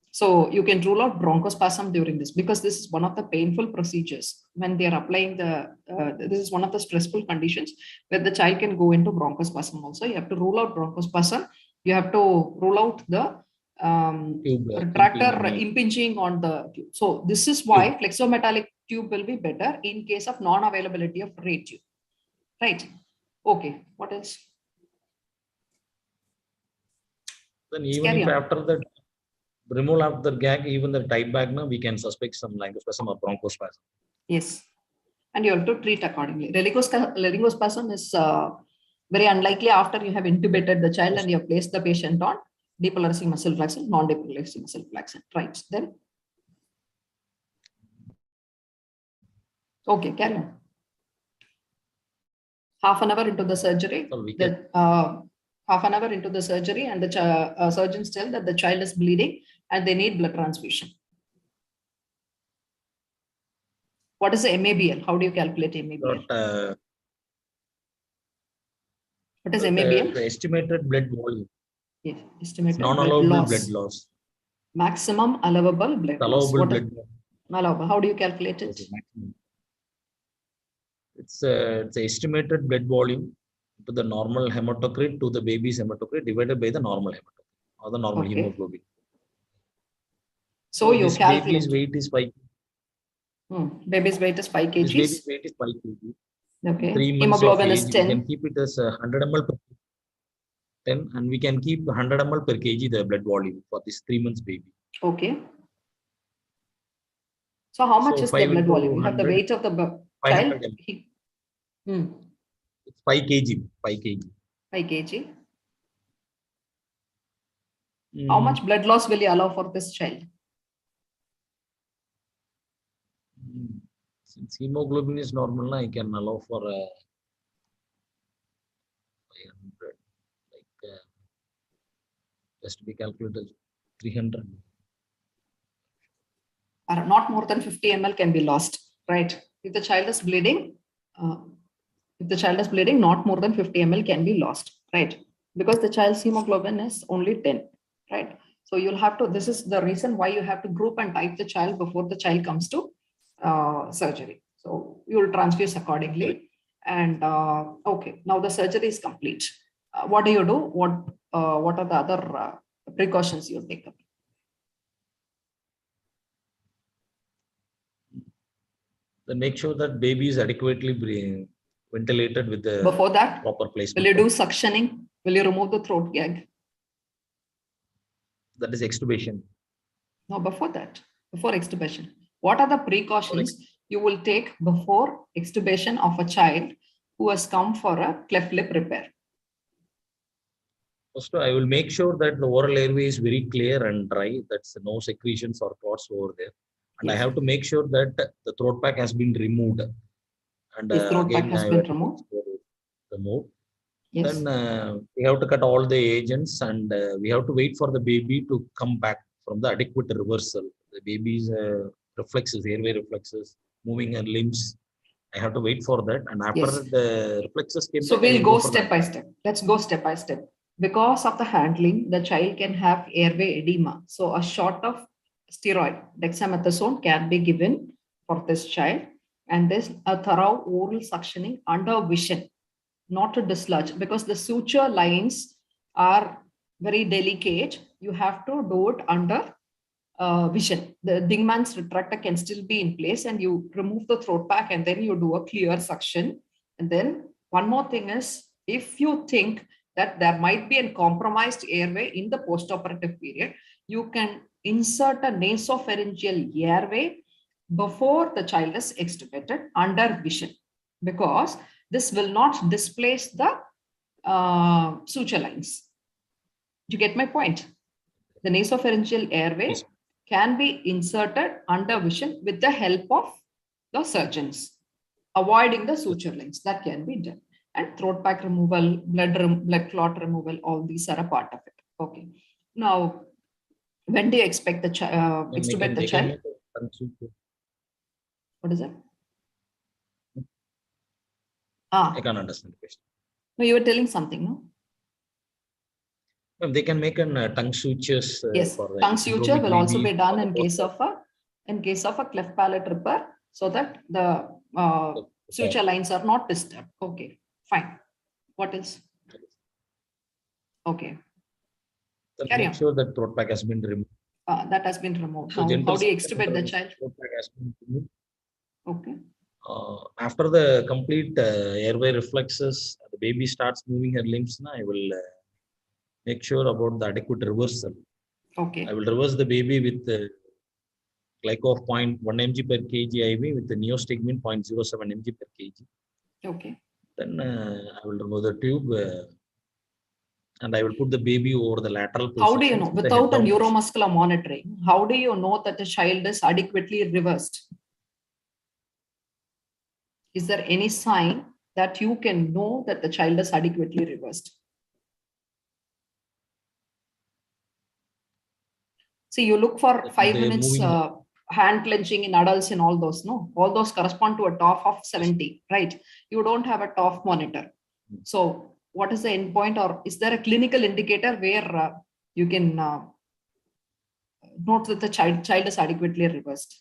So you can rule out bronchospasm during this, because this is one of the painful procedures when they are applying the. This is one of the stressful conditions where the child can go into bronchospasm. Also, you have to rule out bronchospasm. You have to rule out the retractor impinging on the tube. So this is why flexometallic tube will be better in case of non-availability of ray tube. Right. Okay. What else? Then even if after the removal of the gag, even the tight bag, now we can suspect some laryngospasm or bronchospasm. Yes. And you have to treat accordingly. Laryngospasm is very unlikely after you have intubated the child and you have placed the patient on depolarizing muscle relaxant, non-depolarizing muscle relaxant. Right. Then. Okay, carry on. half an hour into the surgery, So we can, half an hour into the surgery, and the surgeons tell that the child is bleeding and they need blood transfusion. What is the MABL? How do you calculate MABL? got, What is the MABL? estimated blood volume. Yes, It's estimated blood non-allowable loss. blood loss. Maximum allowable blood loss. Allowable What blood is loss. allowable? How do you calculate it? is maximum. It's the estimated blood volume to the normal hematocrit to the baby's hematocrit divided by the normal hematocrit or the normal Okay. hemoglobin. So you this baby's calculate. weight is 5. Baby's weight is 5 This baby's kgs. weight is 5 kg. Okay. 3 months of Hemoglobin age, is we 10. can keep it as 100 ml per 10, and we can keep 100 ml per kg the blood volume for this 3 months baby. Okay. So how much So is the 5 blood into volume? You have the 100, weight of the 500 child. ml. It's 5 kg. 5 kg. 5 kg. How much blood loss will you allow for this child? Since hemoglobin is normal, I can allow for 500, like just to be calculated 300. Or not more than 50 ml can be lost, right? If the child is bleeding, not more than 50 ml can be lost, right? Because the child's hemoglobin is only 10, right? So you'll have to, this is the reason why you have to group and type the child before the child comes to surgery. So you will transfuse accordingly. And okay, now the surgery is complete. What do you do? What are the other precautions you take up? Then make sure that baby is adequately ventilated with the Before that, proper placement. will you do suctioning? Will you remove the throat gag? That is extubation. No, before that, before extubation. What are the precautions you will take before extubation of a child who has come for a cleft lip repair? First, I will make sure that the oral airway is very clear and dry. That's no secretions or clots over there. And Yes. I have to make sure that the throat pack has been removed. And Yes, throat pack has been removed. Yes. Then we have to cut all the agents, and we have to wait for the baby to come back from the adequate reversal. The baby's reflexes, airway reflexes, moving her limbs. I have to wait for that. And after the reflexes came so back, we'll go step by step. Let's go step by step. Because of the handling, the child can have airway edema. So a shot of steroid, dexamethasone, can be given for this child. And this a thorough oral suctioning under vision, not to dislodge, because the suture lines are very delicate. You have to do it under vision. The Dingman's retractor can still be in place, and you remove the throat pack and then you do a clear suction. And then one more thing is, if you think that there might be a compromised airway in the postoperative period, you can insert a nasopharyngeal airway before the child is extubated under vision, because this will not displace the suture lines. Do you get my point? The nasopharyngeal airway can be inserted under vision with the help of the surgeons, avoiding the suture lines. That can be done. And throat pack removal, blood clot removal, all these are a part of it. Okay. Now, when do you expect the extubate the child? What is it? I can't understand the question. No, you were telling something, no? They can make tongue sutures. Yes, tongue suture will also be done in case of a cleft palate repair, so that the suture lines are not disturbed. Okay, fine. What else? Okay. Carry on. Sure that throat pack has been removed. That has been removed. So how do you extubate the child? Throat pack has been removed. Okay. After the complete airway reflexes, the baby starts moving her limbs. I will make sure about the adequate reversal. Okay. I will reverse the baby with glyco of 0.1 mg per kg IV with the neostigmine 0.07 mg per kg. Okay. Then I will remove the tube and I will put the baby over the lateral position. How do you know? Without a neuromuscular monitoring, how do you know that the child is adequately reversed? Is there any sign that you can know that the child is adequately reversed? See, you look for 5 minutes hand clenching in adults and all those, no? All those correspond to a TOF of 70, right? You don't have a TOF monitor. So what is the endpoint, or is there a clinical indicator where you can note that the child is adequately reversed?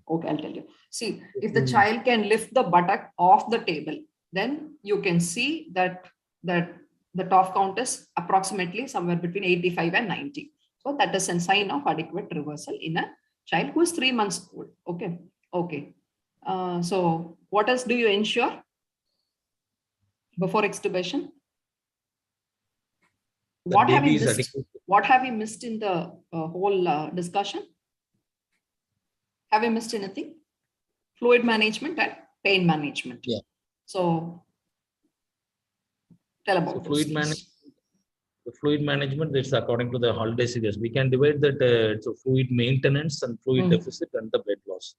Okay, I'll tell you. See, if the child can lift the buttock off the table, then you can see that the TOF count is approximately somewhere between 85 and 90. So that is a sign of adequate reversal in a child who is 3 months old. Okay. Okay. So what else do you ensure before extubation? What have you missed in the whole discussion? Have you missed anything? Fluid management and pain management. Yeah. So tell about the fluid management is according to the holiday series. We can divide that to fluid maintenance and fluid deficit and the blood loss.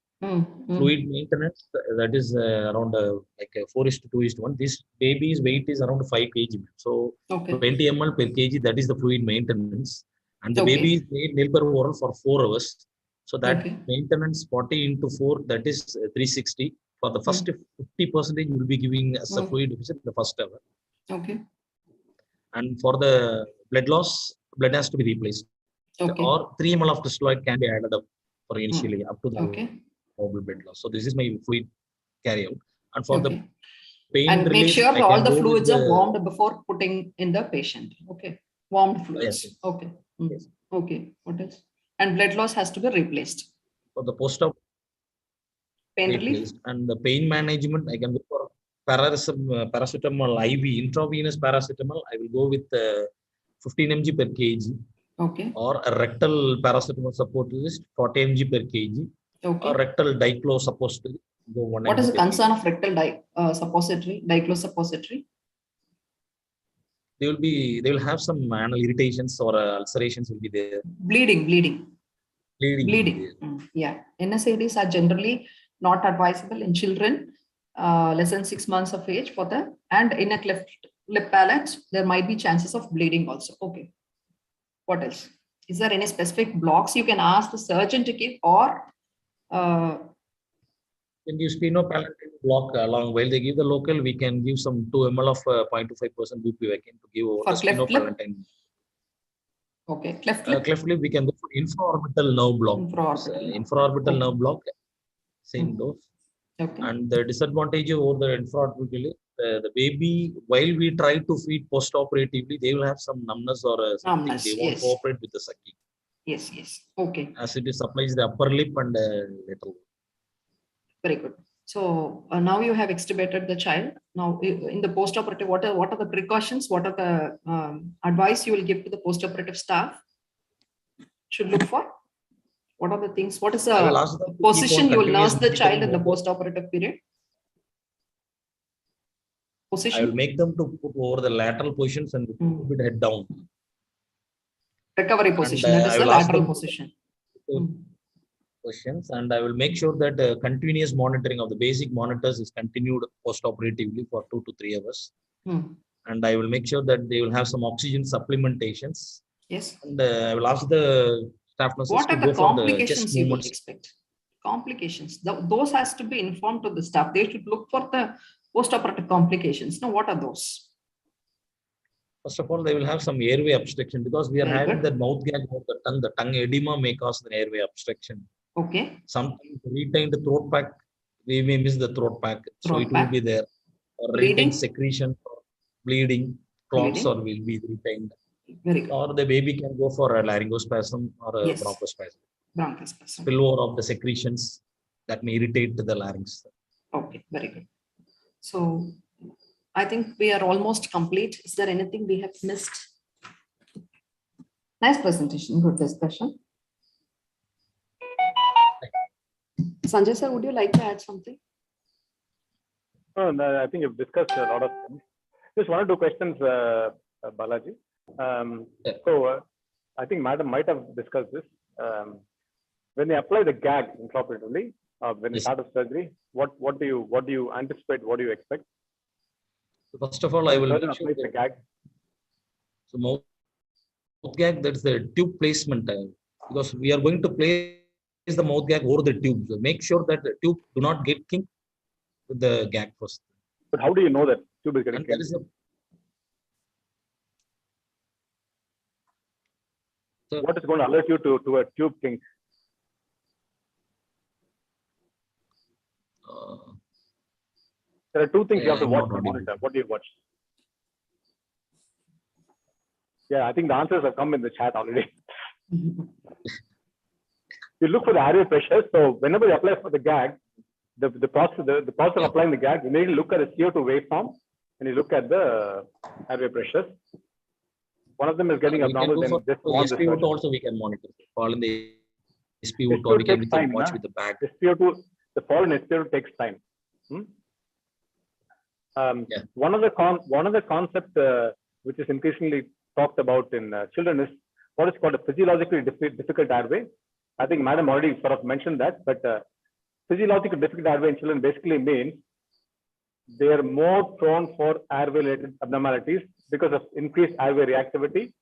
Fluid maintenance, that is around like 4:2:1. This baby's weight is around 5 kg. So 20 ml per kg, that is the fluid maintenance. And the baby is made nil per oral for 4 hours. So that maintenance 40 into 4, that is 360. For the first 50%, you will be giving as a fluid deficit the first hour. Okay. And for the blood loss, blood has to be replaced. Or 3 ml of crystalloid can be added up for initially up to the probable blood loss. So this is my fluid carry out. And for the pain and release, make sure all the fluids are warmed before putting in the patient. Okay. Warmed fluids. Yes. Okay. Okay. What else? And blood loss has to be replaced. For the post-op, pain relief. And the pain management, I can go for paracetamol IV, intravenous paracetamol. I will go with 15 mg per kg. Okay. Or a rectal paracetamol suppository, 40 mg per kg. Okay. Or rectal diclo suppository. Go 1 what is the concern of rectal suppository, diclo suppository? They will have some anal irritations or ulcerations will be there. Bleeding. Yeah. NSAIDs are generally not advisable in children less than 6 months of age and in a cleft lip palate, there might be chances of bleeding also. Okay. What else? Is there any specific blocks you can ask the surgeon to give, or can give sphenopalatine block along while they give the local, we can give some 2 ml of 0.25% bupivacaine to give over for the sphenopalatine. Okay, cleft lip we can go for infraorbital nerve block. Infraorbital nerve block, same dose. Okay. And the disadvantage over the infraorbital, the baby, while we try to feed post-operatively, they will have some numbness or something. They won't cooperate with the sucking. Yes. Okay. As it supplies the upper lip and lateral. Very good. So now you have extubated the child. Now in the post-operative, what are the precautions? What are the advice you will give to the post-operative staff should look for? What are the things? What is the position you will nurse the child in the post-operative period? Position? I will make them to put over the lateral positions and put head down. Recovery position, that is the lateral position. Questions, and I will make sure that continuous monitoring of the basic monitors is continued post-operatively for 2 to 3 hours. And I will make sure that they will have some oxygen supplementations. Yes. And I will ask the staff nurses what to are go the for complications the you will expect? Complications. Those has to be informed to the staff. They should look for the post-operative complications. Now, what are those? First of all, they will have some airway obstruction because we are having that mouth gag over the tongue. The tongue edema may cause the airway obstruction. Okay. Sometimes retained throat pack, we may miss the throat pack. So it will be there. Or retained secretion, or bleeding, clots, or will be retained. Very good. Or the baby can go for a laryngospasm or a bronchospasm. Spillover of the secretions that may irritate the larynx. Okay, very good. So I think we are almost complete. Is there anything we have missed? Nice presentation, good discussion. Sanjay sir, would you like to add something? No, I think you've discussed a lot of things. Just one or two questions, Balaji. So I think Madam might have discussed this. When they apply the gag intraoperatively, when you Yes. start of surgery? What do you anticipate? What do you expect? So first of all, I will Surgeon make sure applies the that, gag. so mouth gag, that's the tube placement, because we are going to place the mouth gag over the tube. So make sure that the tube do not get kinked with the gag first. But how do you know that tube is getting And there kinked? is a so, What is going to alert you to a tube kink? There are two things you have to I'm watch not in the audible. monitor. What do you watch? Yeah, I think the answers have come in the chat already. You look for the airway pressure. So whenever you apply for the gag, the process of applying the gag, you need to look at the CO2 waveform and you look at the airway pressures. One of them is getting we can abnormal, do then for just warn the SpO2 surgeon. also we can monitor. Fall in the SpO2, or SpO2 we can takes time, watch na? with the bag. The fall in SpO2 takes time. Yeah. One of the concepts which is increasingly talked about in children is what is called a physiologically difficult airway. I think Madam already sort of mentioned that, but physiologically difficult airway in children basically means they are more prone for airway-related abnormalities because of increased airway reactivity,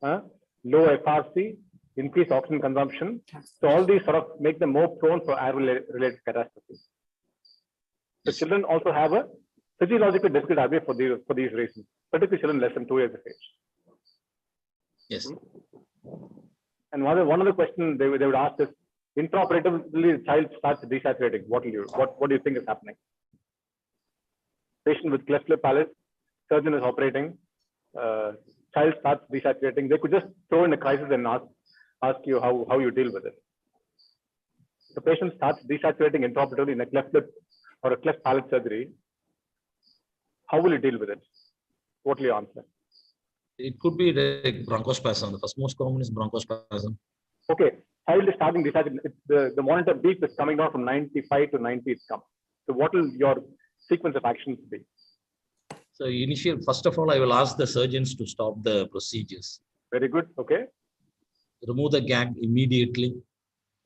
low FRC, increased oxygen consumption. So all these sort of make them more prone for airway-related catastrophes. So children also have a physiologically difficult airway for these reasons, particularly children less than 2 years of age. Yes. And one other question they would ask is, intraoperatively the child starts desaturating. What do you think is happening? Patient with cleft lip palate, surgeon is operating, child starts desaturating. They could just throw in a crisis and ask you how you deal with it. The patient starts desaturating intraoperatively in a cleft lip or a cleft palate surgery. How will you deal with it? What will you answer? It could be like bronchospasm. The first most common is bronchospasm. Okay, child is starting desaturating. The monitor beep is coming down from 95 to 90. It's come. So what will your sequence of actions be? So first of all, I will ask the surgeons to stop the procedures. Very good. Okay. Remove the gag immediately.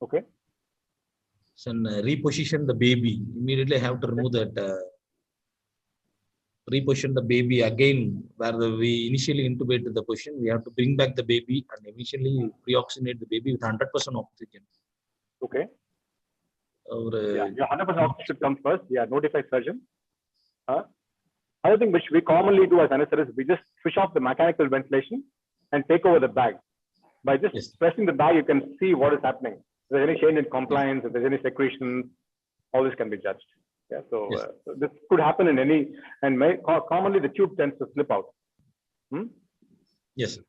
Okay. And reposition the baby. Immediately have to remove that. Reposition the baby again, where we initially intubated the position. We have to bring back the baby and initially pre-oxygenate the baby with 100% oxygen. Okay. Yeah, your 100% oxygen should come first. Yeah, notify surgeon. Other thing which we commonly do as anesthetists, we just switch off the mechanical ventilation and take over the bag. By just pressing the bag, you can see what is happening. If there's any change in compliance, if there's any secretions, all this can be judged. Yeah, so this could happen in any, and commonly the tube tends to slip out. Yes.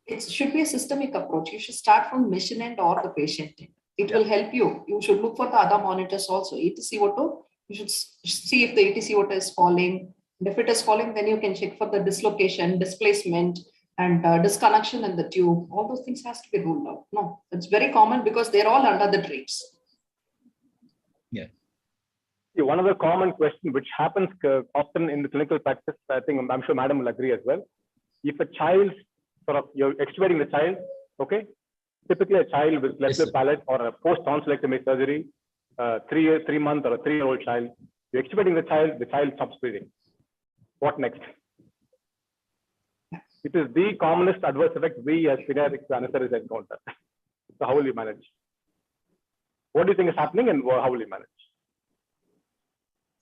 It should be a systemic approach. You should start from mission end or the patient end. It will help you. You should look for the other monitors also. ETCO2, you should see if the ETCO2 is falling. And if it is falling, then you can check for the dislocation, displacement, and disconnection in the tube. All those things has to be ruled out. No, it's very common because they're all under the drapes. Yeah. One other common question which happens often in the clinical practice, I think I'm sure Madam will agree as well. If a child you're extubating the child, okay, typically a child with cleft lip palate or a post-tonsillectomy surgery, 3 month or a 3-year-old child, you're extubating the child stops breathing. What next? It is the commonest adverse effect we as pediatric anesthetists encounter. So how will you manage? What do you think is happening and how will you manage?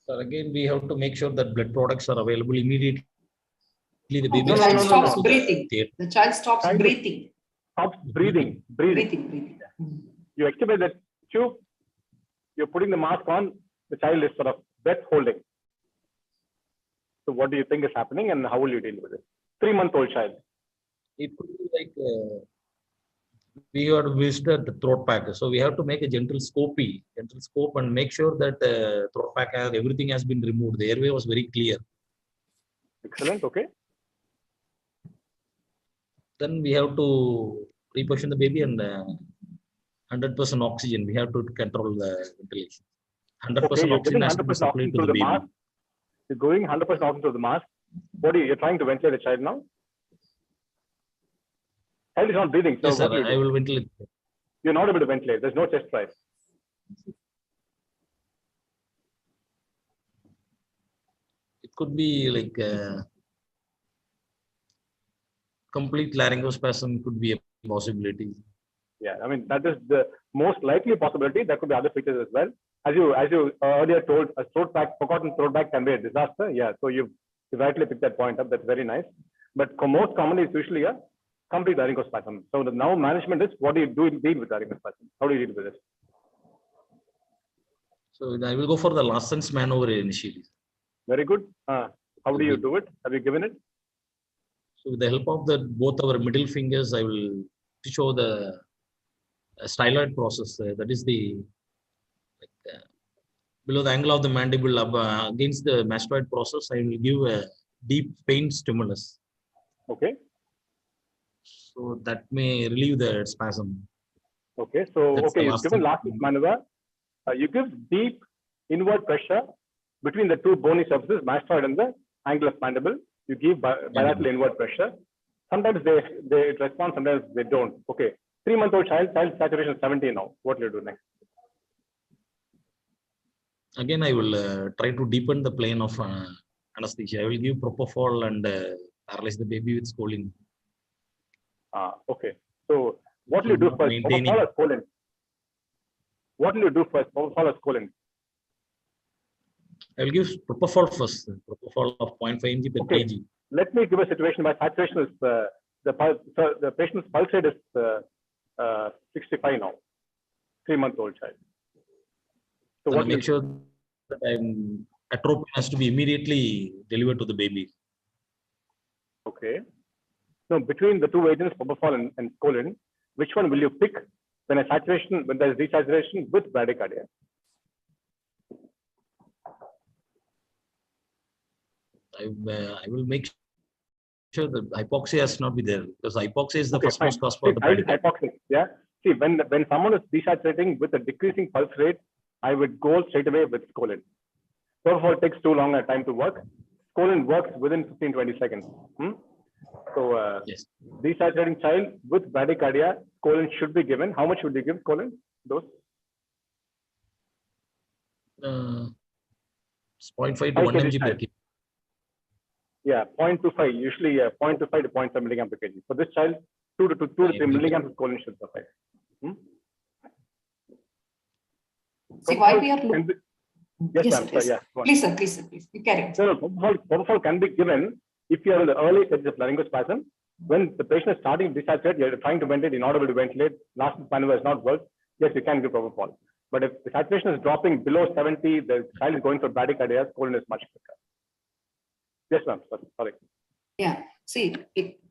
So again, we have to make sure that blood products are available immediately. The baby The child stops breathing. The child stops breathing. Stops breathing. Breathing. You extubate the tube, you're putting the mask on, the child is sort of breath holding. So what do you think is happening and how will you deal with it? 3-month-old child. It could be like we have to visit the throat pack. So we have to make a gentle scope and make sure that throat pack everything has been removed. The airway was very clear. Excellent. Okay. Then we have to reposition the baby and 100% oxygen. We have to control the ventilation. 100% oxygen has to be supplied to the baby. Mask. You're going 100% oxygen to the mask. What are you're trying to ventilate the child now? Child is not breathing. So yes, sir, I will ventilate. You're not able to ventilate. There's no chest rise. could be like complete laryngospasm could be a possibility. Yeah, I mean, that is the most likely possibility. There could be other features as well. As you earlier told, a throat back, forgotten throat back can be a disaster. Yeah, so you've rightly picked that point up. That's very nice. But most commonly, it's usually a complete laryngospasm. So the now management is, what do you deal with laryngospasm? How do you deal with it? So I will go for the Larsen's maneuver initially. Very good. How do you do it? Have you given it? So with the help of both our middle fingers, I will show the styloid process. That is the below the angle of the mandible against the mastoid process. I will give a deep pain stimulus. Okay. So that may relieve the spasm. Okay. So That's you've given Larsen's maneuver. You give deep inward pressure between the two bony surfaces, mastoid and the angle of mandible. You give bilateral inward pressure. Sometimes they respond, sometimes they don't. Okay. 3-month-old child saturation 70 now. What will you do next? Again, I will try to deepen the plane of anesthesia. I will give propofol and paralyze the baby with scoline. Okay. So what will you do first? Propofol or scoline? What will you do first? Propofol or scoline? I will give propofol first. Propofol of 0.5 mg per kg. Let me give a situation where saturation is the patient's pulse rate is 65 now. 3-month-old child. So what make sure that atropine has to be immediately delivered to the baby. Okay. So between the two agents, propofol and scoline, which one will you pick when there is desaturation with bradycardia? I will make sure that hypoxia has not be there, because hypoxia is the first cause for the hypoxic. Yeah. See, when someone is desaturating with a decreasing pulse rate, I would go straight away with scoline. Propofol takes too long a time to work. Scoline works within 15-20 seconds. So yes. Desaturating child with bradycardia, scoline should be given. How much would you give scoline? Dose? 0.5 to 1 mg per kg. Yeah, 0.25, usually 0.25 to 0.5 milligram per kg. For this child, 2 to 3 milligrams of scoline should suffice. See, why we are looking. Yes, ma'am. Please. Yeah, please, sir, please, sir, please. You carry it. No, propofol can be given if you are in the early stages of laryngospasm. When the patient is starting to desaturate, you are trying to ventilate, inaudible to ventilate, Larsen's maneuver has not worked, yes, you can give propofol. But if the saturation is dropping below 70, the child is going for bradycardia, scoline is much quicker. Yes, ma'am. Sorry. Yeah. See,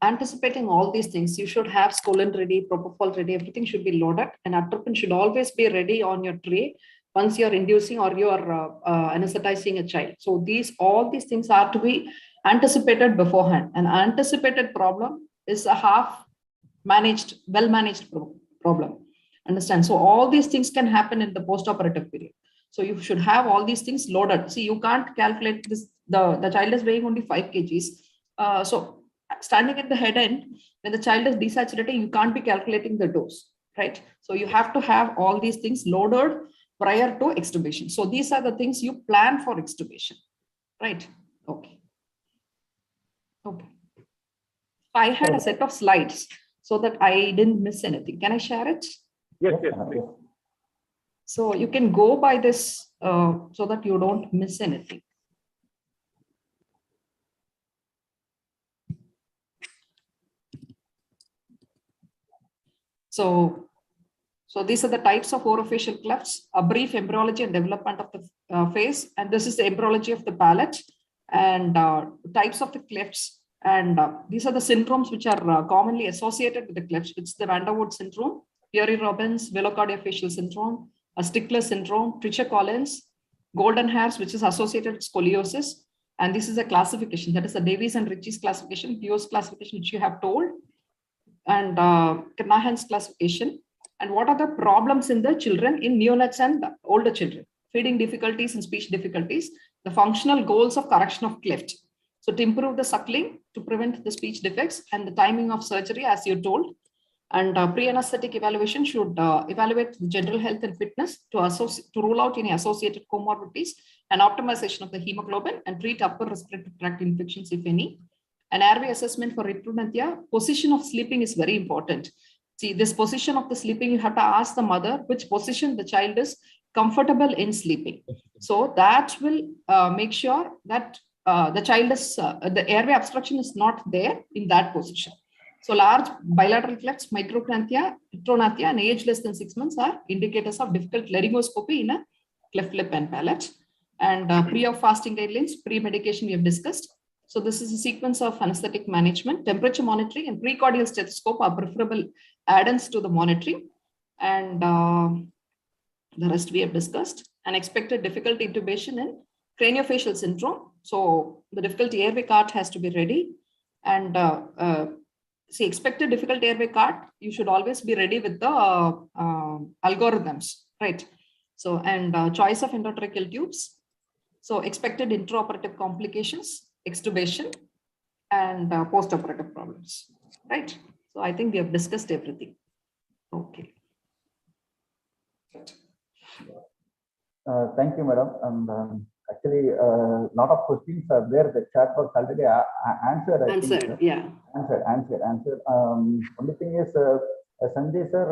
anticipating all these things, you should have scoline ready, propofol ready, everything should be loaded, and atropine should always be ready on your tray once you're inducing or you're anesthetizing a child. So all these things are to be anticipated beforehand. An anticipated problem is a well-managed problem. Understand? So all these things can happen in the post-operative period. So you should have all these things loaded. See, you can't calculate this. The child is weighing only 5 kgs. So standing at the head end, when the child is desaturating, you can't be calculating the dose, right? So you have to have all these things loaded prior to extubation. So these are the things you plan for extubation, right? Okay. Okay. I had a set of slides so that I didn't miss anything. Can I share it? Yes, please. So you can go by this so that you don't miss anything. So these are the types of orofacial clefts, a brief embryology and development of the face. And this is the embryology of the palate and types of the clefts. And these are the syndromes which are commonly associated with the clefts. It's the Van der Waals syndrome, Peary-Robbins, velocardiofacial syndrome, a Stickler syndrome, Treacher-Collins, golden hairs, which is associated with scoliosis. And this is a classification. That is the Davies and Ritchie's classification, Peo's classification, which you have told, and Kernahan's classification. And what are the problems in the children, in neonates and older children? Feeding difficulties and speech difficulties, the functional goals of correction of cleft. So to improve the suckling, to prevent the speech defects, and the timing of surgery, as you told. And pre-anesthetic evaluation should evaluate the general health and fitness to rule out any associated comorbidities and optimization of the hemoglobin and treat upper respiratory tract infections, if any. An airway assessment for hypopnea. Position of sleeping is very important. See, this position of the sleeping, you have to ask the mother which position the child is comfortable in sleeping. So that will make sure that the child is, the airway obstruction is not there in that position. So large bilateral clefts, micropranthia, heteronathia, and age less than 6 months are indicators of difficult laryngoscopy in a cleft lip and palate. And pre-op fasting guidelines, pre-medication we have discussed. So this is a sequence of anesthetic management, temperature monitoring, and precordial stethoscope are preferable add-ons to the monitoring. And the rest we have discussed. And expected difficult intubation in craniofacial syndrome. So the difficult airway cart has to be ready. And see, expected difficult airway cart, you should always be ready with the algorithms, right? So, and choice of endotracheal tubes. So expected intraoperative complications, extubation, and postoperative problems, right? So I think we have discussed everything. Okay. Thank you, madam. And actually, a lot of questions are there. The chat box already answered. Answered, yeah. Answered. Only thing is, Sanjay sir,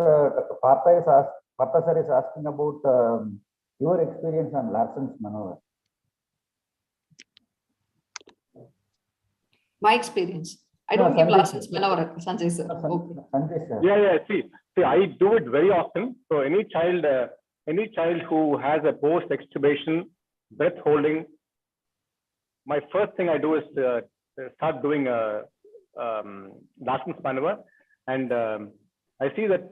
Partha sir is asking about your experience on Larson's maneuver. My experience. I don't give Larson's maneuver, Sanjay sir. Okay. Sanjay sir. Yeah. See, I do it very often. So any child who has a post-extubation breath holding, my first thing I do is start doing Larson's maneuver, and I see that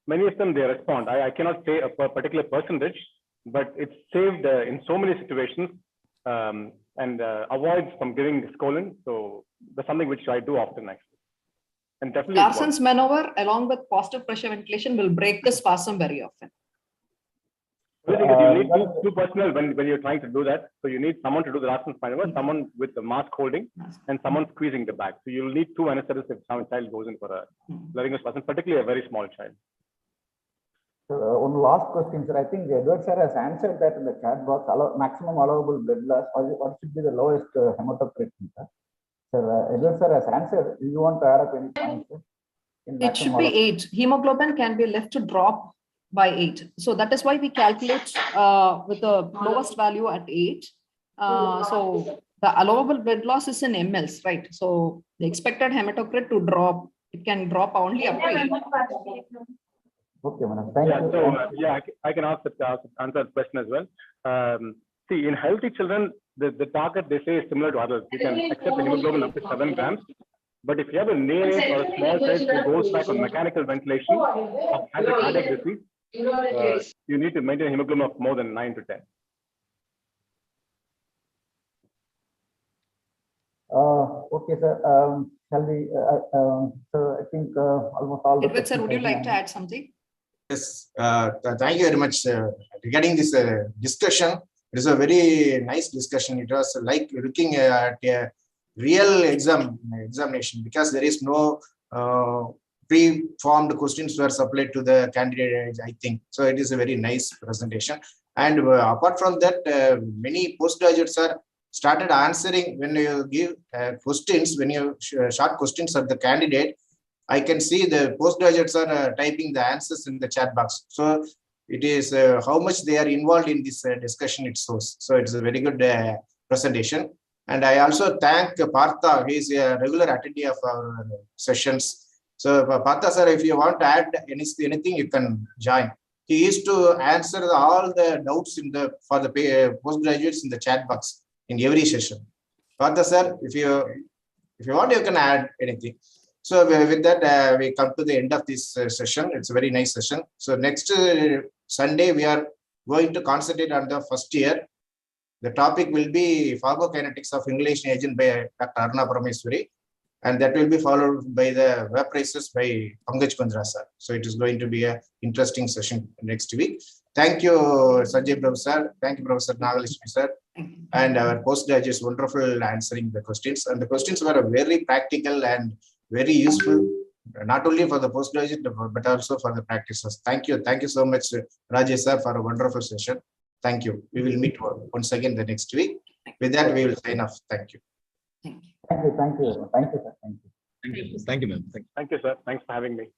many of them, they respond. I cannot say a particular percentage, but it's saved in so many situations and avoids from giving scolding. So that's something which I do often actually. And definitely Larson's maneuver along with positive pressure ventilation will break the spasm very often. You need two personnel when you're trying to do that. So you need someone to do the Larson's maneuver, someone with the mask holding, and someone squeezing the back. So you'll need two anesthetists if some child goes in for a laryngospasm, particularly a very small child. So one last question, sir. I think Edward sir has answered that in the chat box. Maximum allowable blood loss. What should be the lowest hematocrit? Sir, Edward sir has answered. Do you want to add up any points? It should be 8. Hemoglobin can be left to drop by 8. So that is why we calculate with the lowest value at 8. So the allowable blood loss is in mLs, right? So the expected hematocrit to drop, it can drop only up to 8. Okay, madam. Thank you. So I can answer that question as well. See, in healthy children, the target they say is similar to adults. You can accept the hemoglobin up to 7 grams. But if you have a neonate or a small child who goes back on mechanical ventilation or has a cardiac disease, you need to maintain a hemoglobin of more than 9 to 10. Okay, sir. Shall we? So I think almost all. Edward sir, would you like to add something? Yes. Thank you very much. Regarding this discussion, it is a very nice discussion. It was like looking at a real examination because there is no pre-formed questions were supplied to the candidate, I think. So it is a very nice presentation. And apart from that, many postgraduates are started answering when you give questions, when you short questions of the candidate. I can see the postgraduates are typing the answers in the chat box. So it is how much they are involved in this discussion it shows. So it's a very good presentation. And I also thank Partha. He is a regular attendee of our sessions. So Partha sir, if you want to add anything, you can join. He used to answer all the doubts for the postgraduates in the chat box in every session. Partha sir, if you want, you can add anything. So with that, we come to the end of this session. It's a very nice session. So next Sunday, we are going to concentrate on the first year. The topic will be pharmacokinetics of inhalation agent by Dr. Aruna Parameswari. And that will be followed by the web races by Pankaj Pandra sir. So it is going to be an interesting session next week. Thank you, Sanjay Professor. Thank you, Professor Nagalishmi sir. And our postgraduates wonderful answering the questions. And the questions were very practical and very useful. not only for the postgraduate, but also for the practitioners. Thank you. Thank you so much, Rajesh sir, for a wonderful session. Thank you. We will meet once again the next week. With that, we will sign off. Thank you. Thank you. Thank you, thank you, thank you, sir. Thank you. Thank you. Thank you, ma'am. Thank you. Thank you, sir. Thanks for having me.